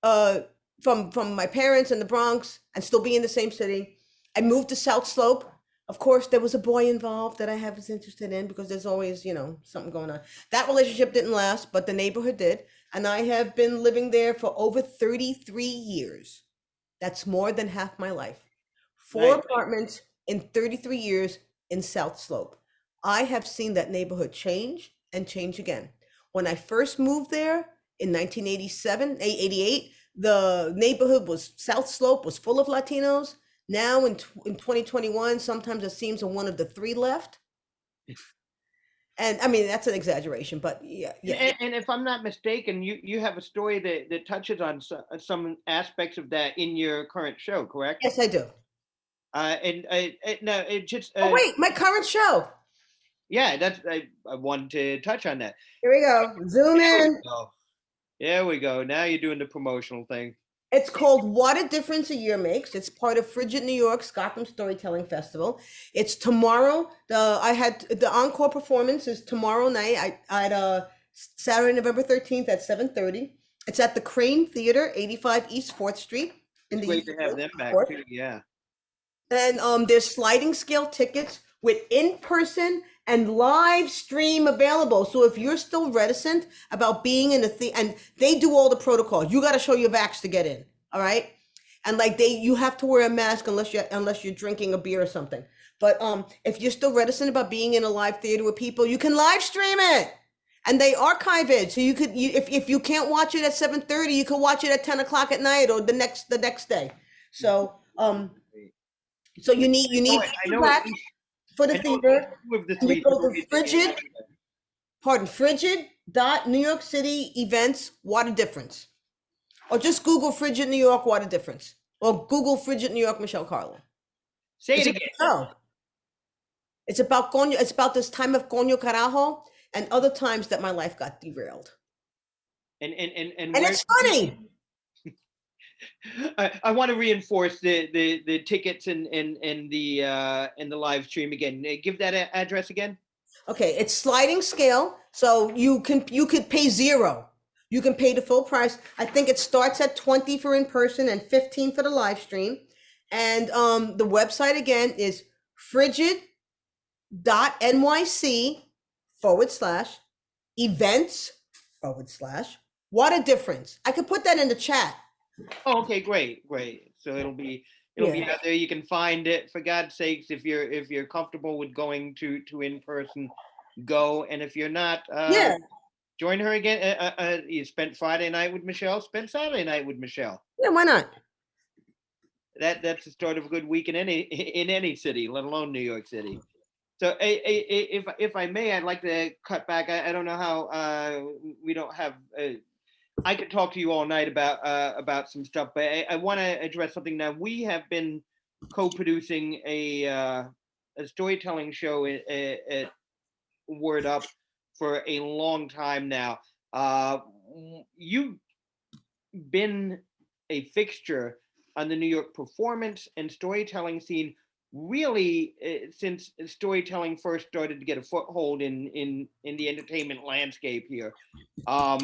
uh, from my parents in the Bronx and still be in the same city. I moved to South Slope. Of course, there was a boy involved that I was interested in because there's always, you know, something going on. That relationship didn't last, but the neighborhood did. And I have been living there for over 33 years. That's more than half my life. Four Nice. apartments in 33 years in South Slope. I have seen that neighborhood change and change again. When I first moved there in 1987, 88, the neighborhood was South Slope was full of Latinos. Now in 2021, sometimes it seems one of the three left. And I mean, that's an exaggeration, but yeah. And if I'm not mistaken, you have a story that touches on some aspects of that in your current show, correct? Yes, I do. No, it just Oh, wait, my current show. yeah, I wanted to touch on that. Here we go. Zoom There we in. go. There we go. Now you're doing the promotional thing. It's called What a Difference a Year Makes. It's part of Frigid New York's Gotham Storytelling Festival. It's tomorrow. I had the encore performance is tomorrow night. Saturday, November 13th at 7:30. It's at the Crane Theater, 85 East 4th Street in It's the great East to have Village, them of back course. too. Yeah. And there's sliding scale tickets with in-person and live stream available. So if you're still reticent about being in and they do all the protocol, you got to show your vax to get in. All right. And like you have to wear a mask unless you're drinking a beer or something. But if you're still reticent about being in a live theater with people, you can live stream it. And they archive it, so if you can't watch it at 7:30, you can watch it at 10 o'clock at night or the next day. So so you need I know feedback for the I know theater. two of the And you three go to stories. frigid dot New York City events, what a difference. Or just Google Frigid New York, what a difference. Or Google Frigid New York, Michele Carlo. Say It's it a again. show. It's about coño, it's about this time of coño carajo and other times that my life got derailed. And And where it's funny. I want to reinforce the tickets and the live stream again. Give that address again. Okay, it's sliding scale, so you could pay zero. You can pay the full price. I think it starts at 20 for in person and 15 for the live stream. And the website again is frigid.nyc/events/ what a difference. I could put that in the chat. Oh, okay, great. So it'll be Yeah. out there. You can find it. For God's sakes, if you're comfortable with going to in person, go. And if you're not, Yeah. join her again. You spent Friday night with Michele. Spend Saturday night with Michele. Yeah, why not? That's the start of a good week in any city, let alone New York City. So if I may, I'd like to cut back. I don't know how we don't have. I could talk to you all night about some stuff, but I want to address something now. We have been co-producing a storytelling show at Word Up for a long time now. You've been a fixture on the New York performance and storytelling scene really since storytelling first started to get a foothold in the entertainment landscape here. I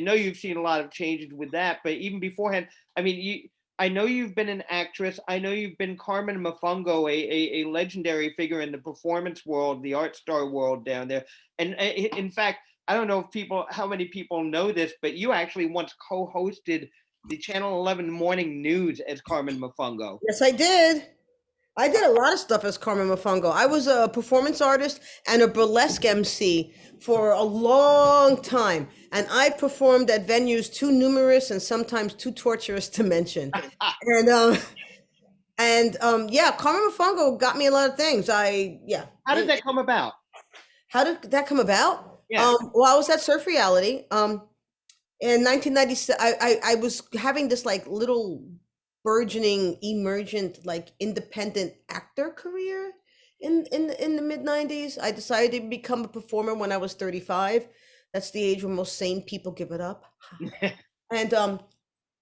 know you've seen a lot of changes with that, but even beforehand, I mean, I know you've been an actress. I know you've been Carmen Mafungo, a legendary figure in the performance world, the art star world down there. And in fact, I don't know how many people know this, but you actually once co-hosted the Channel 11 morning news as Carmen Mafungo. Yes, I did. I did a lot of stuff as Carmen Mafungo. I was a performance artist and a burlesque MC for a long time. And I performed at venues too numerous and sometimes too torturous to mention. Yeah, Carmen Mafungo got me a lot of things. How did that come about? How did that come about? Yeah. Well, I was at Surf Reality. In 1997, I was having this like little burgeoning, emergent, like independent actor career in the mid 90s. I decided to become a performer when I was 35. That's the age when most sane people give it up. And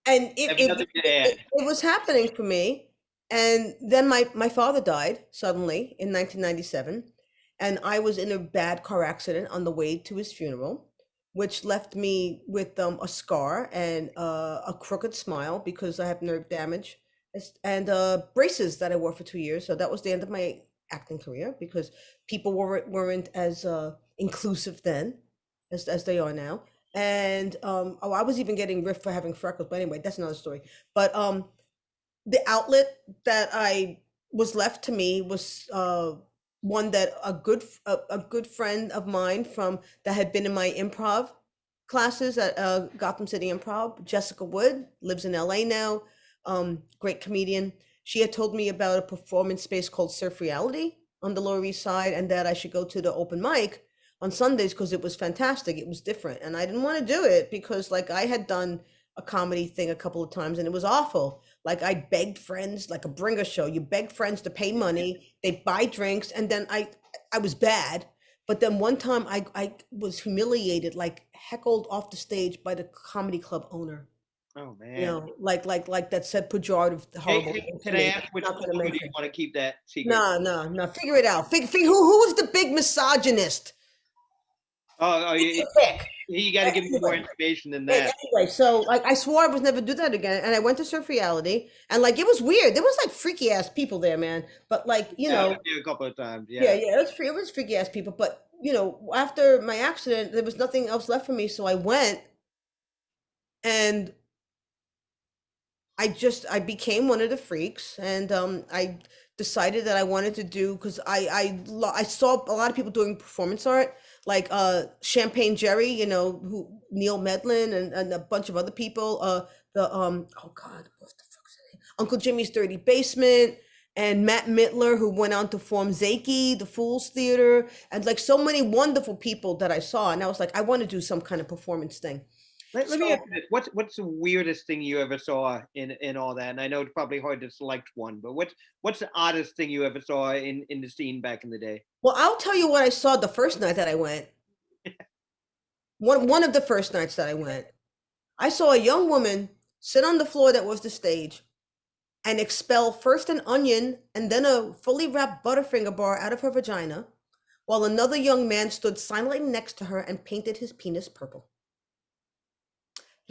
it was happening for me. And then my father died suddenly in 1997, and I was in a bad car accident on the way to his funeral, which left me with a scar and a crooked smile because I have nerve damage, and braces that I wore for 2 years. So that was the end of my acting career because people weren't as inclusive then as they are now. And I was even getting riffed for having freckles, but anyway, that's another story. But the outlet that I was left to me was one that a good friend of mine from that had been in my improv classes at Gotham City Improv, Jessica Wood, lives in LA now, great comedian. She had told me about a performance space called Surf Reality on the Lower East Side, and that I should go to the open mic on Sundays because it was fantastic. It was different, and I didn't want to do it because like I had done a comedy thing a couple of times and it was awful. Like I begged friends, like a bringer show. You beg friends to pay money, they buy drinks, and then I was bad. But then one time I was humiliated, like heckled off the stage by the comedy club owner. Oh man. You know, like that said pejorative, horrible. Can I ask which one do you want to keep that secret? No. Figure it out. Who was the big misogynist? Oh, you got to give me more information than that. Anyway, so like I swore I was never do that again, and I went to Surf Reality, and like it was weird. There was like freaky ass people there, man. But like you know, a couple of times, yeah, it was freaky ass people. But you know, after my accident, there was nothing else left for me, so I went, and I became one of the freaks, and I decided that I wanted to do because I saw a lot of people doing performance art, like Champagne Jerry, you know, who Neil Medlin and a bunch of other people. Oh God, what the fuck's his name? Uncle Jimmy's Dirty Basement, and Matt Mittler, who went on to form Zaki, the Fools Theater, and like so many wonderful people that I saw, and I was like, I want to do some kind of performance thing. Let me ask you this. What's the weirdest thing you ever saw in all that? And I know it's probably hard to select one, but what's the oddest thing you ever saw in the scene back in the day? Well, I'll tell you what I saw the first night that I went. One of the first nights that I went, I saw a young woman sit on the floor that was the stage and expel first an onion and then a fully wrapped Butterfinger bar out of her vagina, while another young man stood silently next to her and painted his penis purple.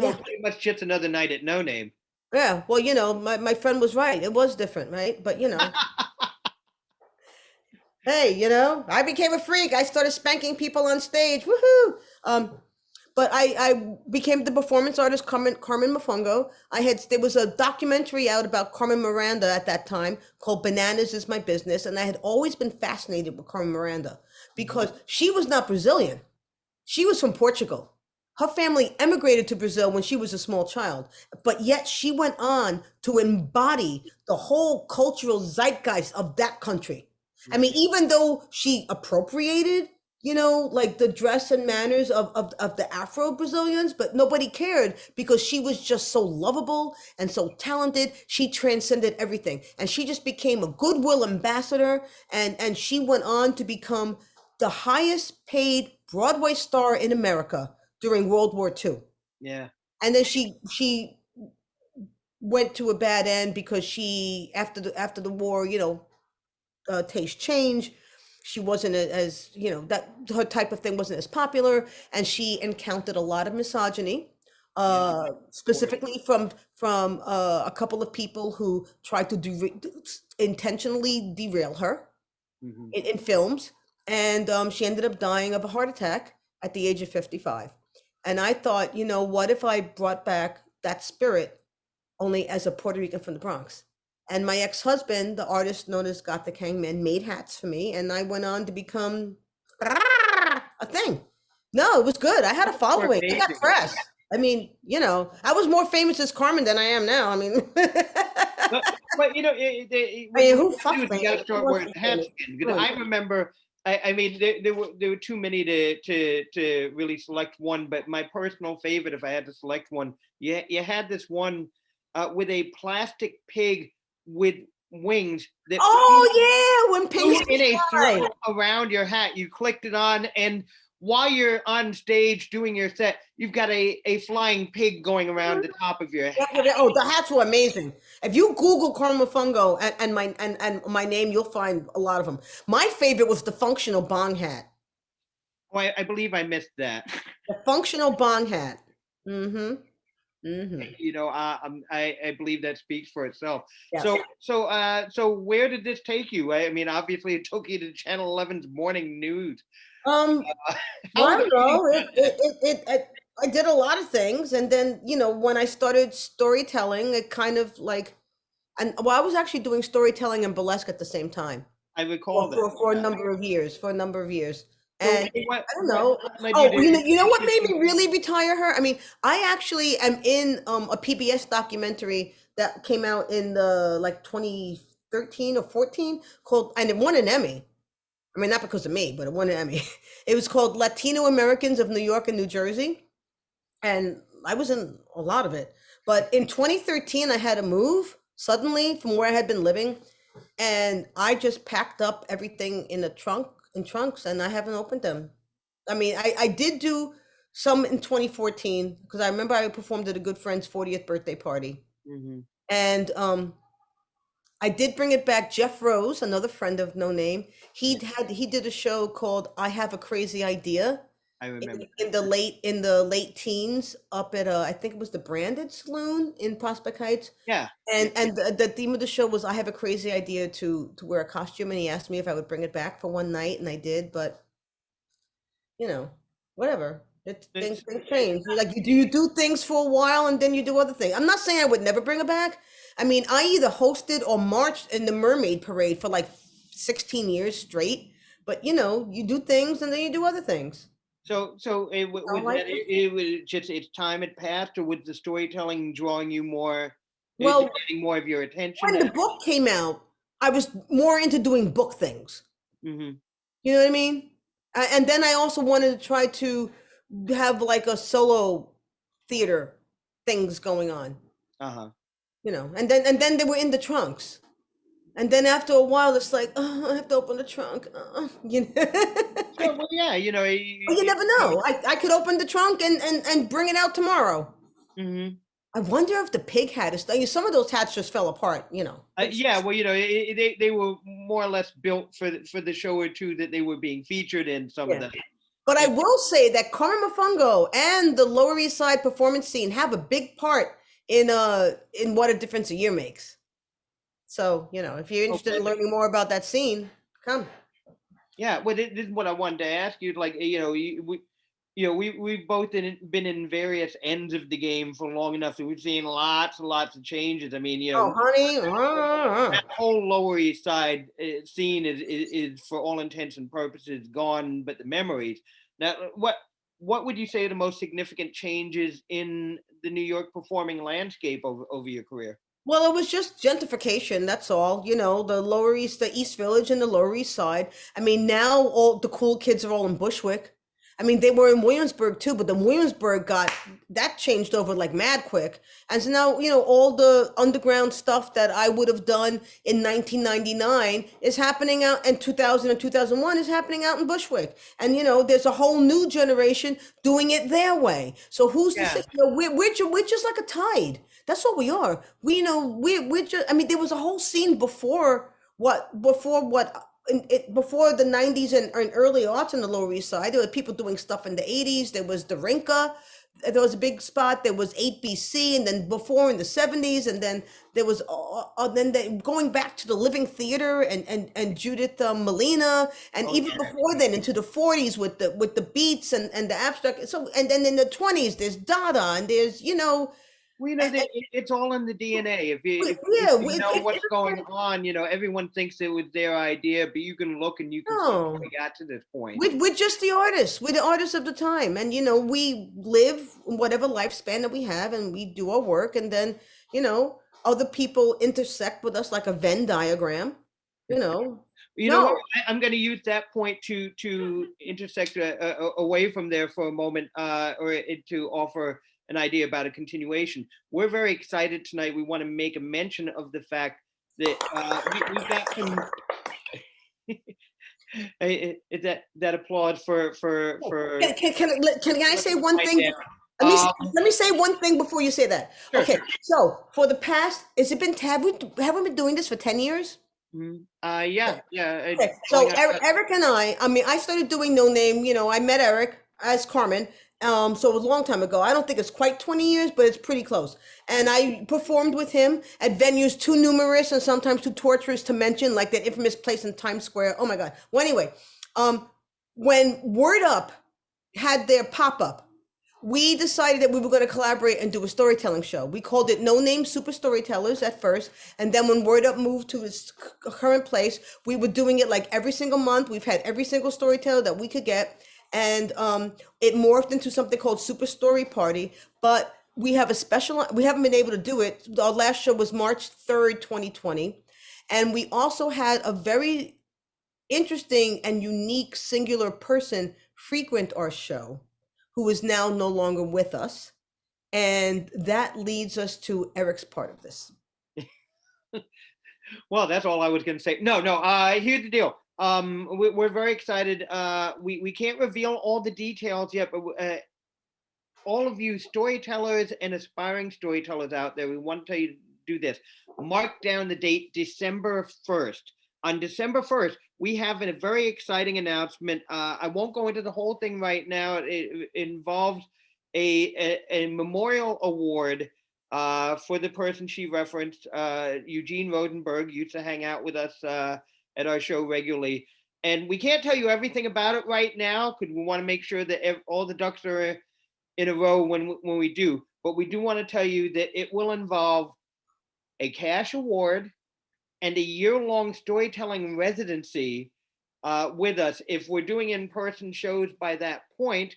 So pretty much just another night at NoName. Yeah, well, you know, my friend was right. It was different, right? But, you know. Hey, you know, I became a freak. I started spanking people on stage. Woohoo! But I became the performance artist Carmen Mafungo. There was a documentary out about Carmen Miranda at that time called Bananas Is My Business. And I had always been fascinated with Carmen Miranda because she was not Brazilian. She was from Portugal. Her family emigrated to Brazil when she was a small child, but yet she went on to embody the whole cultural zeitgeist of that country. I mean, even though she appropriated, you know, like the dress and manners of the Afro-Brazilians, but nobody cared because she was just so lovable and so talented. She transcended everything. And she just became a goodwill ambassador. And she went on to become the highest paid Broadway star in America during World War II. Yeah. And then she went to a bad end because she, after the war, you know, taste change. She wasn't as, you know, that her type of thing wasn't as popular, and she encountered a lot of misogyny, specifically from a couple of people who tried to intentionally derail her in films, and she ended up dying of a heart attack at the age of 55. And I thought, you know, what if I brought back that spirit only as a Puerto Rican from the Bronx. And my ex-husband, the artist known as Gothic Hangman, made hats for me, and I went on to become a thing. No, it was good. I had a following. I got amazing. press. I mean, you know, I was more famous as Carmen than I am now. I mean, But you know, I mean, what who you fuck gotta do is you gotta famous? Who start wants wearing to be hats famous? again. Because I remember, I mean, there were too many to really select one. But my personal favorite, if I had to select one, you had this one with a plastic pig with wings that Oh yeah, when flew pigs in a fly. circle around your hat. You clicked it on, and while you're on stage doing your set, you've got a flying pig going around the top of your Yeah, hat. oh, the hats were amazing. If you Google Karma Fungo and my name, you'll find a lot of them. My favorite was the functional bong hat. Oh, I believe I missed that. The functional bong hat. Mm-hmm. Mm-hmm. You know, I believe that speaks for itself. Yeah. So where did this take you? I mean, obviously it took you to Channel 11's morning news. Well, How I was don't know. I did a lot of things, and then when I started storytelling, it kind of like, and well, I was actually doing storytelling and burlesque at the same time I recall that. for a number of years, So and what, I don't know. what led Oh, you to you know what made me really retire her? I mean, I actually am in a PBS documentary that came out in the like 2013 or 14 called, and it won an Emmy. I mean, not because of me, but it won an Emmy. It was called Latino Americans of New York and New Jersey, and I was in a lot of it. But in 2013, I had to move suddenly from where I had been living, and I just packed up everything in trunks, and I haven't opened them. I mean, I did do some in 2014 because I remember I performed at a good friend's 40th birthday party, Mhm. and I did bring it back. Jeff Rose, another friend of NoName, he did a show called "I Have a Crazy Idea" I remember. in the late teens up at I think it was the Branded Saloon in Prospect Heights. Yeah. And the theme of the show was I have a crazy idea to wear a costume, and he asked me if I would bring it back for one night, and I did. But whatever. Things change. Like you do things for a while, and then you do other things. I'm not saying I would never bring it back. I mean, I either hosted or marched in the Mermaid Parade for like 16 years straight. But you do things, and then you do other things. So was like that it was just its time had passed, or was the storytelling drawing you more, Well, getting more of your attention? when the book came out, I was more into doing book things. Mm-hmm. You know what I mean? And then I also wanted to try to have like a solo theater things going on. Uh-huh. And then they were in the trunks. And then after a while, it's like, oh, I have to open the trunk. So, well, yeah, Well, you never know. I could open the trunk and bring it out tomorrow. Mm-hmm. I wonder if the pig hat is. Some of those hats just fell apart. Yeah, well, they were more or less built for the show or two that they were being featured in. Some of Yeah. them. But I will say that Karma Fungo and the Lower East Side performance scene have a big part in what a difference a year makes. So, if you're interested in learning more about that scene, come. Yeah, well, this is what I wanted to ask you. Like, we've both been in various ends of the game for long enough that we've seen lots and lots of changes. I mean, Oh, honey. that whole Lower East Side scene is for all intents and purposes gone, but the memories. Now, what would you say are the most significant changes in the New York performing landscape over your career? Well, it was just gentrification. That's all. The East Village and the Lower East Side. I mean, now all the cool kids are all in Bushwick. I mean, they were in Williamsburg too, but the Williamsburg that changed over like mad quick. And so now, all the underground stuff that I would have done in 1999 is happening out in 2000 and 2001 is happening out in Bushwick. And, there's a whole new generation doing it their way. So who's to say, we're just like a tide. That's what we are. We're just, I mean, there was a whole scene before the 90s and early aughts on the Lower East Side. There were people doing stuff in the 80s. There was the Rinka. There was a big spot. There was 8BC, and then before in the 70s, and then there was going back to the Living Theater and Judith Molina, and even before then into the 40s with the beats and the abstract. So and then in the 20s there's Dada, and there's Well, you know, it's all in the DNA. If you know what's going on, you know, everyone thinks it was their idea, but you can look and you can see how we got to this point. We're just the artists. We're the artists of the time. And, you know, we live whatever lifespan that we have and we do our work. And then, you know, other people intersect with us like a Venn diagram, you know. You know what? I'm going to use that point to intersect away from there for a moment, or to offer an idea about a continuation. We're very excited tonight. We want to make a mention of the fact that we've got some that applause for. Can I say one thing? Let me say one thing before you say that. Sure, okay, sure. So for the past, have we been doing this for 10 years? Yeah. Okay. So Eric and I mean, I started doing NoName, you know, I met Eric as Carmen. So it was a long time ago. I don't think it's quite 20 years, but it's pretty close. And I performed with him at venues too numerous and sometimes too torturous to mention, like that infamous place in Times Square. Oh my God. Well, anyway, when Word Up had their pop-up, we decided that we were going to collaborate and do a storytelling show. We called it NoName Super Storytellers at first. And then when Word Up moved to its current place, we were doing it like every single month. We've had every single storyteller that we could get. And it morphed into something called Super Story Party. But we have we haven't been able to do it. Our last show was March 3rd, 2020. And we also had a very interesting and unique singular person frequent our show, who is now no longer with us. And that leads us to Eric's part of this. Well, that's all I was going to say. No. Here's the deal. We're very excited. We can't reveal all the details yet, but all of you storytellers and aspiring storytellers out there, we want to tell you to do this. Mark down the date, December 1st. On December 1st, we have a very exciting announcement. I won't go into the whole thing right now. It involves a memorial award for the person she referenced. Eugene Rosenberg used to hang out with us at our show regularly. And we can't tell you everything about it right now because we want to make sure that all the ducks are in a row when we do. But we do want to tell you that it will involve a cash award and a year-long storytelling residency with us. If we're doing in-person shows by that point,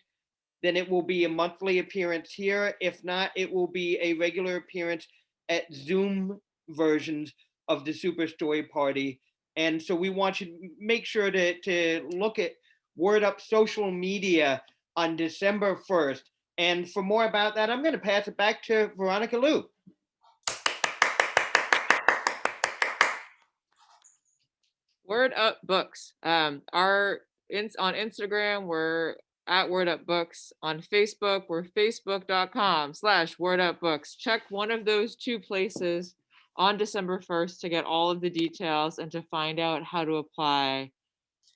then it will be a monthly appearance here. If not, it will be a regular appearance at Zoom versions of the Super Story Party. And so we want you to make sure to look at Word Up social media on December 1st. And for more about that, I'm going to pass it back to Veronica Liu. Word Up Books. On Instagram, we're at Word Up Books. On Facebook, we're facebook.com/Word Up Books. Check one of those two places on December 1st to get all of the details and to find out how to apply.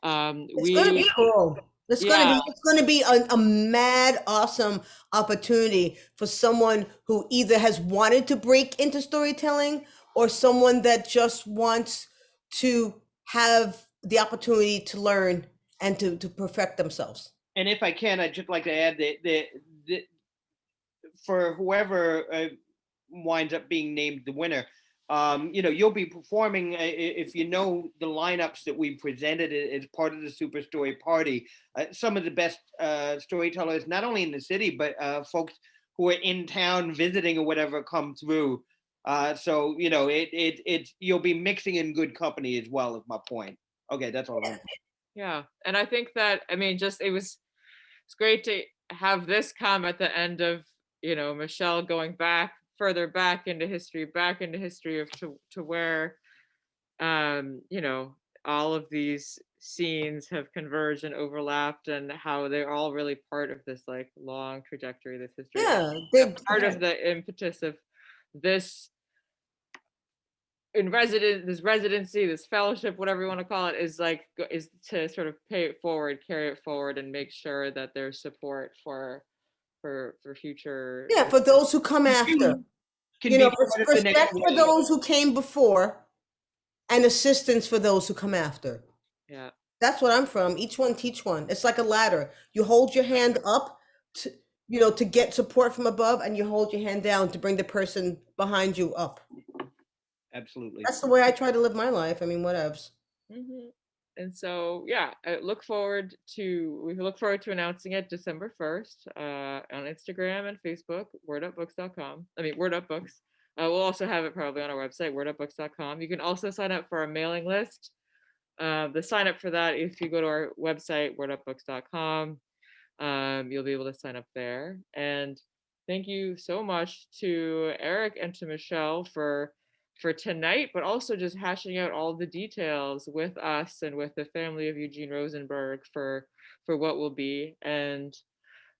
It's going to be cool. It's going to be a mad, awesome opportunity for someone who either has wanted to break into storytelling or someone that just wants to have the opportunity to learn and to perfect themselves. And if I can, I'd just like to add that for whoever winds up being named the winner, you'll be performing, if you know the lineups that we presented as part of the Super Story Party, some of the best storytellers, not only in the city, but folks who are in town visiting or whatever come through. So, you'll be mixing in good company as well, is my point. Okay, that's all. Yeah. And I think that, it's great to have this come at the end of, Michele going further back into history of to where, all of these scenes have converged and overlapped and how they're all really part of this like long trajectory, this history. Yeah. Part of the impetus of this this residency, this fellowship, whatever you want to call it, is to sort of pay it forward, carry it forward, and make sure that there's support for future. Yeah, for those who come after. Respect for those who came before and assistance for those who come after. Yeah. That's what I'm from. Each one teach one. It's like a ladder. You hold your hand up you know, to get support from above, and you hold your hand down to bring the person behind you up. Absolutely. That's the way I try to live my life. I mean, whatevs. Mhm. And so, yeah, we look forward to announcing it December 1st on Instagram and Facebook, wordupbooks.com. I mean, Word Up Books. We'll also have it probably on our website, wordupbooks.com. You can also sign up for our mailing list. The sign up for that, if you go to our website, wordupbooks.com, you'll be able to sign up there. And thank you so much to Eric and to Michele for tonight, but also just hashing out all the details with us and with the family of Eugene Rosenberg for what will be, and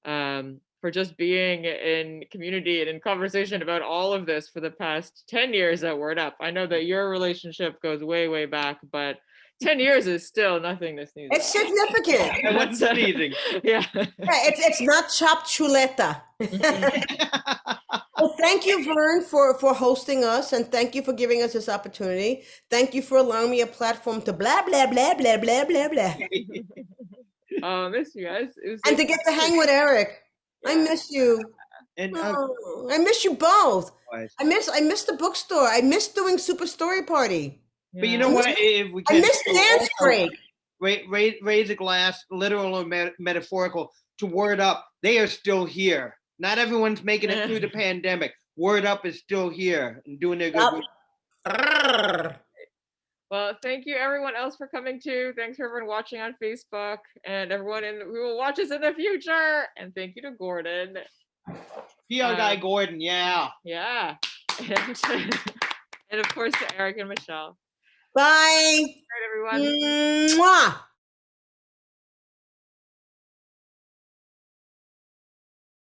for just being in community and in conversation about all of this for the past 10 years at Word Up. I know that your relationship goes way, way back, but 10 years is still nothing to sneeze It's significant. I wasn't sneezing. Yeah. Yeah, it's not chopped chuleta. Well, thank you, Vern, for hosting us, and thank you for giving us this opportunity. Thank you for allowing me a platform to blah blah blah blah blah blah blah, Oh, miss you guys. It was and to get to hang with Eric. I miss you. And Oh, I miss you both. I miss the bookstore. I miss doing Super Story Party. but you know what? If we I can miss dance break. raise a glass, literal or metaphorical, to Word Up. They are still here. Not everyone's making it through the pandemic. Word Up is still here and doing their good work. Well, thank you everyone else for coming too. Thanks for everyone watching on Facebook and everyone who will watch us in the future. And thank you to Gordon. PR guy Gordon, yeah. Yeah. And of course to Eric and Michele. Bye. All right, everyone. Mwah.